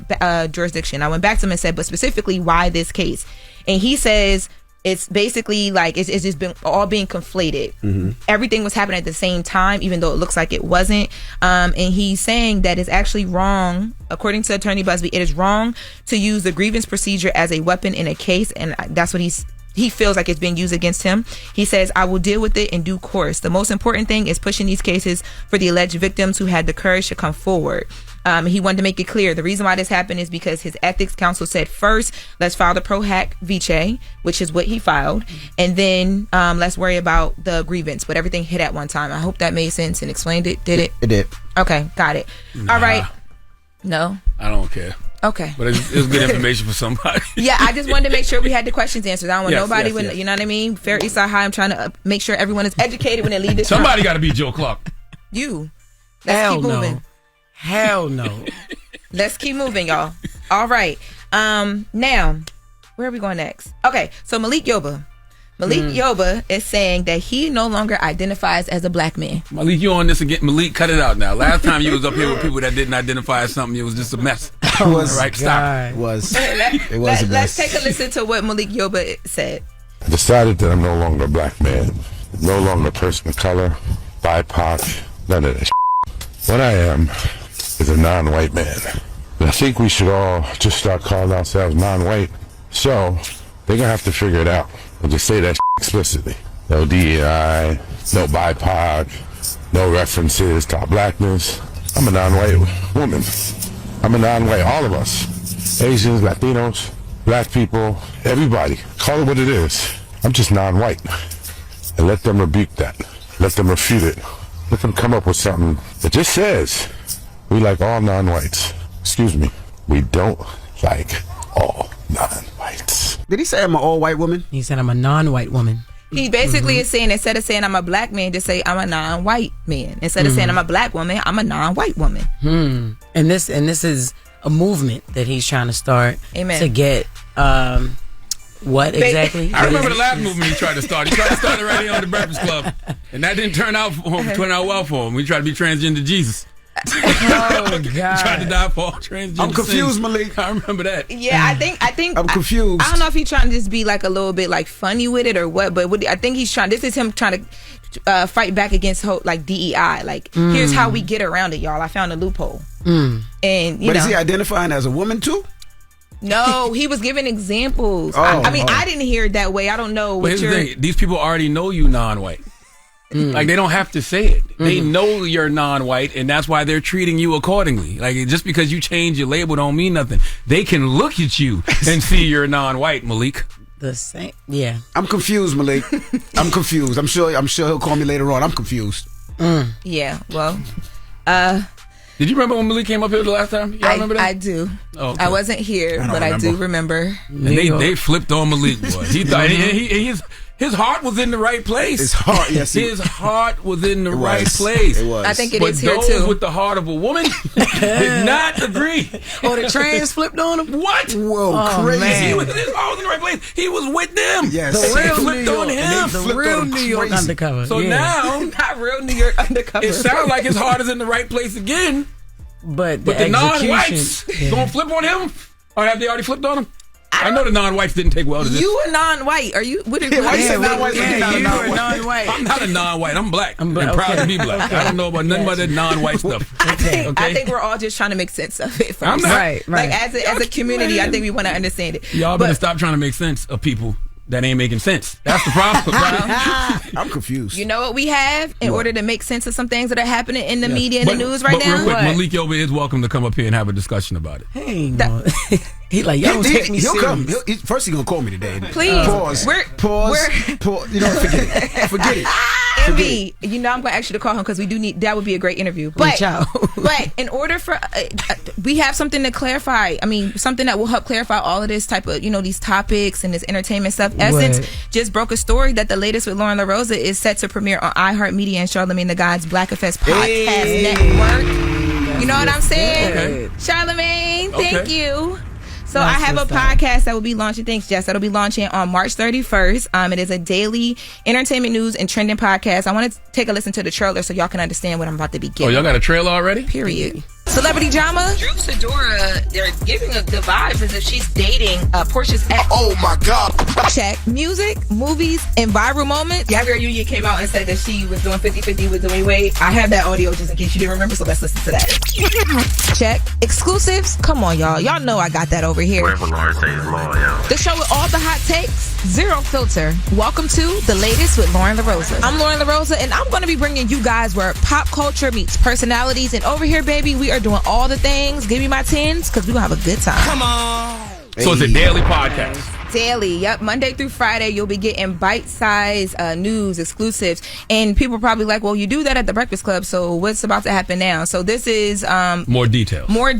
jurisdiction. I went back to him and said, but specifically, why this case? And he says it's basically like it's just been all being conflated. Everything was happening at the same time, even though it looks like it wasn't. And he's saying that it's actually wrong, according to Attorney Busby, it is wrong to use the grievance procedure as a weapon in a case, and that's what he's he feels like it's being used against him. He says, I will deal with it in due course. The most important thing is pushing these cases for the alleged victims who had the courage to come forward. He wanted to make it clear the reason why this happened is because his ethics counsel said, first, let's file the pro hack vice, which is what he filed, and then let's worry about the grievance. But everything hit at one time. I hope that made sense and explained it. Did it? It did. Okay, got it. All right. No? I don't care. Okay. But it's good information for somebody. Yeah, I just wanted to make sure we had the questions answered. I don't want nobody, yes. You know what I mean? Fair Eastside High, I'm trying to make sure everyone is educated when they leave this. Somebody got to be Joe Clark. You. Let's keep moving. Hell no. Let's keep moving, y'all. All right. Now, where are we going next? Okay, so Malik Yoba. Yoba is saying that he no longer identifies as a black man. Malik, you on this again? Malik, cut it out now. Last time you was up here with people that didn't identify as something, it was just a mess. All right, stop. It was. Let's take a listen to what Malik Yoba said. I decided that I'm no longer a black man, no longer a person of color, BIPOC, none of that. What I am is a non-white man. And I think we should all just start calling ourselves non-white. So they're gonna have to figure it out. I'll just say that explicitly. No DEI, no BIPOC, no references to our blackness. I'm a non-white woman. I'm a non-white, all of us. Asians, Latinos, black people, everybody. Call it what it is. I'm just non-white. And let them rebuke that. Let them refute it. Let them come up with something that just says, we like all non-whites. Excuse me. We don't like all non-whites. Did he say I'm an all-white woman? He said I'm a non-white woman. He basically is saying, instead of saying I'm a black man, just say I'm a non-white man. Instead of saying I'm a black woman, I'm a non-white woman. And this is a movement that he's trying to start. Amen. To get what exactly? I remember the last movement he tried to start. He tried to start it right here on the Breakfast Club, and that didn't turn out well for him. We tried to be transgender Jesus. Oh God! He tried to die for all transgender. I'm confused, sins. Malik. I remember that. Yeah, I think I'm confused. I don't know if he's trying to just be like a little bit like funny with it or what, but I think he's trying. This is him trying to fight back against like DEI. Like here's how we get around it, y'all. I found a loophole. And but is he identifying as a woman too? No, he was giving examples. I mean, I didn't hear it that way. I don't know. But here's the thing: these people already know you non-white. Like they don't have to say it. They know you're non-white, and that's why they're treating you accordingly. Like just because you change your label don't mean nothing. They can look at you and see you're non-white, Malik. The same. Yeah. I'm confused, Malik. I'm confused. I'm sure he'll call me later on. I'm confused. Yeah. Well. Did you remember when Malik came up here the last time? Y'all remember that? I do. Oh, okay. I wasn't here, but I do remember. And they flipped on Malik, boy. He thought his heart was in the right place. His heart, yes. His heart was in the right place. It was. I think it but is here those too. with the heart of a woman did not agree. Oh, the trans flipped on him? What? Whoa, crazy. Man. His heart was in the right place. He was with them. Yes. The real flipped New York. on him. The real New York undercover. So now, not real New York undercover. it sounds like his heart is in the right place again. But the non-whites gonna flip on him? Or have they already flipped on him? I know the non-whites didn't take well to this. You are non-white. Are you? What are you? Why you say non-white? You are non-white. I'm not a non-white. I'm black. I'm proud to be black. I don't know about nothing about that non-white stuff. I think we're all just trying to make sense of it. I'm not. Right. Like as a community, I think we want to understand it. Y'all better stop trying to make sense of people that ain't making sense. That's the problem. I'm confused. You know what we have in order to make sense of some things that are happening in the media and the news right now? Real quick, Malik Yoba is welcome to come up here and have a discussion about it. Hey, no. He like, y'all don't take me he'll serious. come. First, he's gonna call me today. Please. Pause. Pause. You know, forget it. Forget it. Envy, you know I'm going to ask you to call him because we do need, that would be a great interview. But in order for, we have something to clarify. I mean, something that will help clarify all of this type of, these topics and this entertainment stuff. Essence just broke a story that the latest with Loren LaRosa is set to premiere on iHeartMedia and Charlamagne the God's Black Effects Podcast Network. You know what I'm saying? Okay. Charlamagne, thank you. So I have a podcast that will be launching. Thanks, Jess. That'll be launching on March 31st. It is a daily entertainment news and trending podcast. I want to take a listen to the trailer so y'all can understand what I'm about to be getting. Oh, y'all got a trailer already? Period. Celebrity drama. Drew Sidora, they're giving the vibes as if she's dating Portia's ex. Oh my God. Check. Music, movies, and viral moments. Gabrielle Union came out and said that she was doing 50-50 with Dwayne Wade. I have that audio just in case you didn't remember, so let's listen to that. Check. Exclusives? Come on, y'all. Y'all know I got that over here. Whatever Lauren says, Lauren, yeah. The show with all the hot takes, zero filter. Welcome to The Latest with Loren LaRosa. I'm Loren LaRosa, and I'm going to be bringing you guys where pop culture meets personalities. And over here, baby, we are doing all the things. Give me my 10s, because we're going to have a good time. Come on. So it's a daily podcast. Daily, yep. Monday through Friday, you'll be getting bite-sized news, exclusives. And people are probably like, well, you do that at the Breakfast Club, so what's about to happen now? So this is... more details. More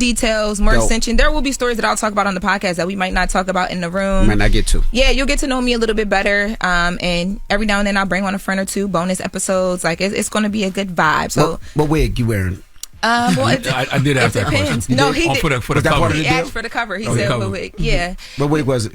ascension. There will be stories that I'll talk about on the podcast that we might not talk about in the room. Might not get to. Yeah, you'll get to know me a little bit better. And every now and then I'll bring on a friend or two, bonus episodes. Like, it's going to be a good vibe. So, what wig you wearing? Well, I did ask that question. No, he did. For the cover. He asked for the cover. He said, "What wig?" Yeah. What wig was it?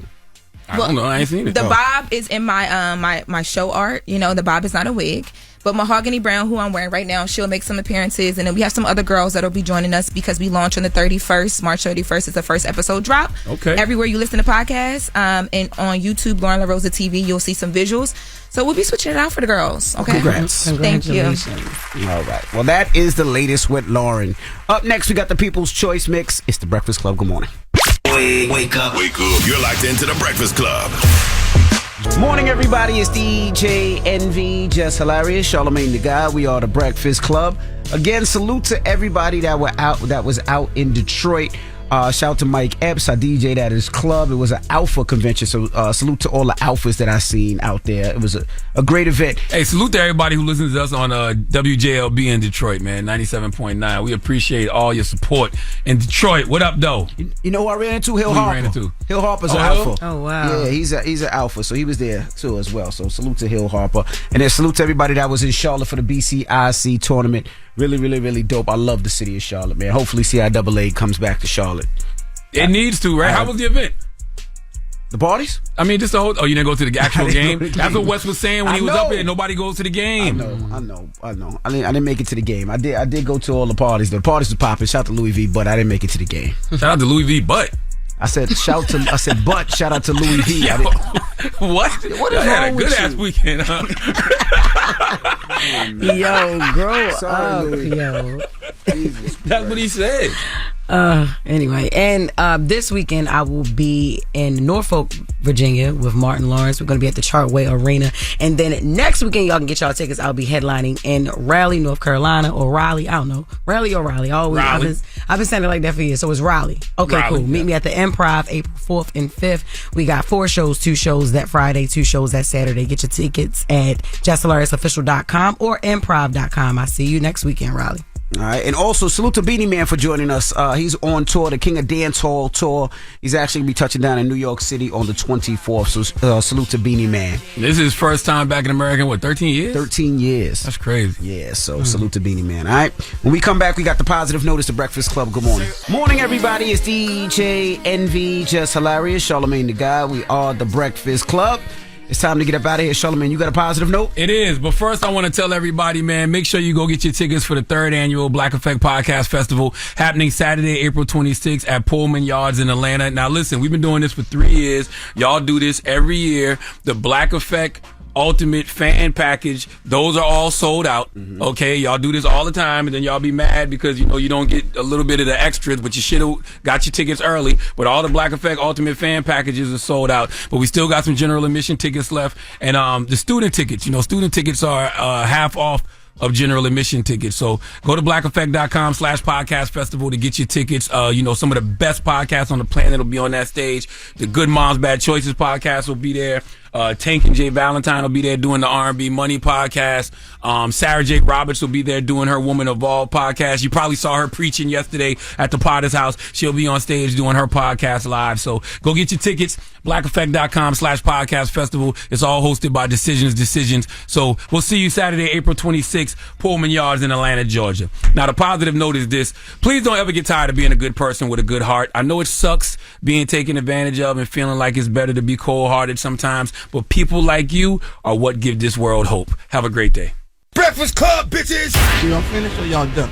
I don't know. I ain't seen it. The bob is in my my show art. You know, the bob is not a wig. But Mahogany Brown, who I'm wearing right now, she'll make some appearances. And then we have some other girls that'll be joining us because we launch on the 31st. March 31st is the first episode drop. Okay. Everywhere you listen to podcasts. And on YouTube, Loren LaRosa TV, you'll see some visuals. So we'll be switching it out for the girls. Okay. Congrats. Thank you. All right. Well, that is the latest with Loren. Up next, we got the People's Choice Mix. It's the Breakfast Club. Good morning. Wake up. You're locked into the Breakfast Club. Morning, everybody. It's DJ Envy, Jess Hilarious, Charlamagne the Guy. We are the Breakfast Club. Again, salute to everybody that was out in Detroit. Shout out to Mike Epps. I DJ'd at his club. It was an alpha convention, so salute to all the alphas that I seen out there. It was a great event. Hey, salute to everybody who listens to us on WJLB in Detroit, man, 97.9. We appreciate all your support in Detroit. What up, though? You know who I ran into? Hill Harper. Hill Harper's an alpha. Oh, wow. Yeah, he's an alpha, so he was there too as well. So salute to Hill Harper. And then salute to everybody that was in Charlotte for the BCIC tournament. Really, really, really dope. I love the city of Charlotte, man. Hopefully CIAA comes back to Charlotte. It needs to, right? How was the event? The parties? I mean, just the whole... Oh, you didn't go to the actual game? That's what Wes was saying when he was up here. Nobody goes to the game. I know. I didn't make it to the game. I did go to all the parties. The parties was popping. Shout out to Louis V, but I didn't make it to the game. Shout out to Louis V, but... shout out to Louis V. Yo, what is had a good ass weekend, huh? Yo, grow up, Louis. yo. That's what he said. Anyway, and this weekend I will be in Norfolk, Virginia with Martin Lawrence. We're going to be at the Chartway Arena. And then next weekend, y'all can get y'all tickets. I'll be headlining in Raleigh, North Carolina, or Raleigh. I don't know. Raleigh or Raleigh. Always. I've been saying it like that for years. So it's Raleigh. Okay, Raleigh, cool. Meet me at the Improv April 4th and 5th. We got 4 shows, 2 shows that Friday, 2 shows that Saturday. Get your tickets at JessHilariousOfficial.com or improv.com. I see you next weekend, Raleigh. All right, and also salute to Beenie Man for joining us. He's on tour, the King of Dance Hall tour. He's actually going to be touching down in New York City on the 24th. So salute to Beenie Man. This is his first time back in America in what, 13 years? 13 years. That's crazy. Yeah, so salute to Beenie Man. All right, when we come back, we got the positive notice, the Breakfast Club. Good morning. Morning, everybody. It's DJ Envy, Jess Hilarious, Charlamagne the Guy. We are the Breakfast Club. It's time to get up out of here. Charlamagne, you got a positive note? It is. But first, I want to tell everybody, man, make sure you go get your tickets for the 3rd annual Black Effect Podcast Festival happening Saturday, April 26th at Pullman Yards in Atlanta. Now, listen, we've been doing this for 3 years. Y'all do this every year. The Black Effect Ultimate Fan Package, those are all sold out. Okay, y'all do this all the time, and then y'all be mad because you don't get a little bit of the extras, but you should have got your tickets early. But all the Black Effect Ultimate Fan Packages are sold out, but we still got some general admission tickets left, and the student tickets. Student tickets are half off of general admission tickets. So go to blackeffect.com/podcast festival to get your tickets. Some of the best podcasts on the planet will be on that stage. The Good Moms Bad Choices podcast will be there. Tank and Jay Valentine will be there doing the R&B Money podcast. Sarah Jake Roberts will be there doing her Woman of All podcast. You probably saw her preaching yesterday at the Potter's House. She'll be on stage doing her podcast live. So go get your tickets. blackeffect.com/podcast festival. It's all hosted by Decisions. So we'll see you Saturday, April 26th, Pullman Yards in Atlanta, Georgia. Now, the positive note is this. Please don't ever get tired of being a good person with a good heart. I know it sucks being taken advantage of and feeling like it's better to be cold-hearted sometimes, but people like you are what give this world hope. Have a great day. Breakfast Club, bitches! Y'all finished or y'all done?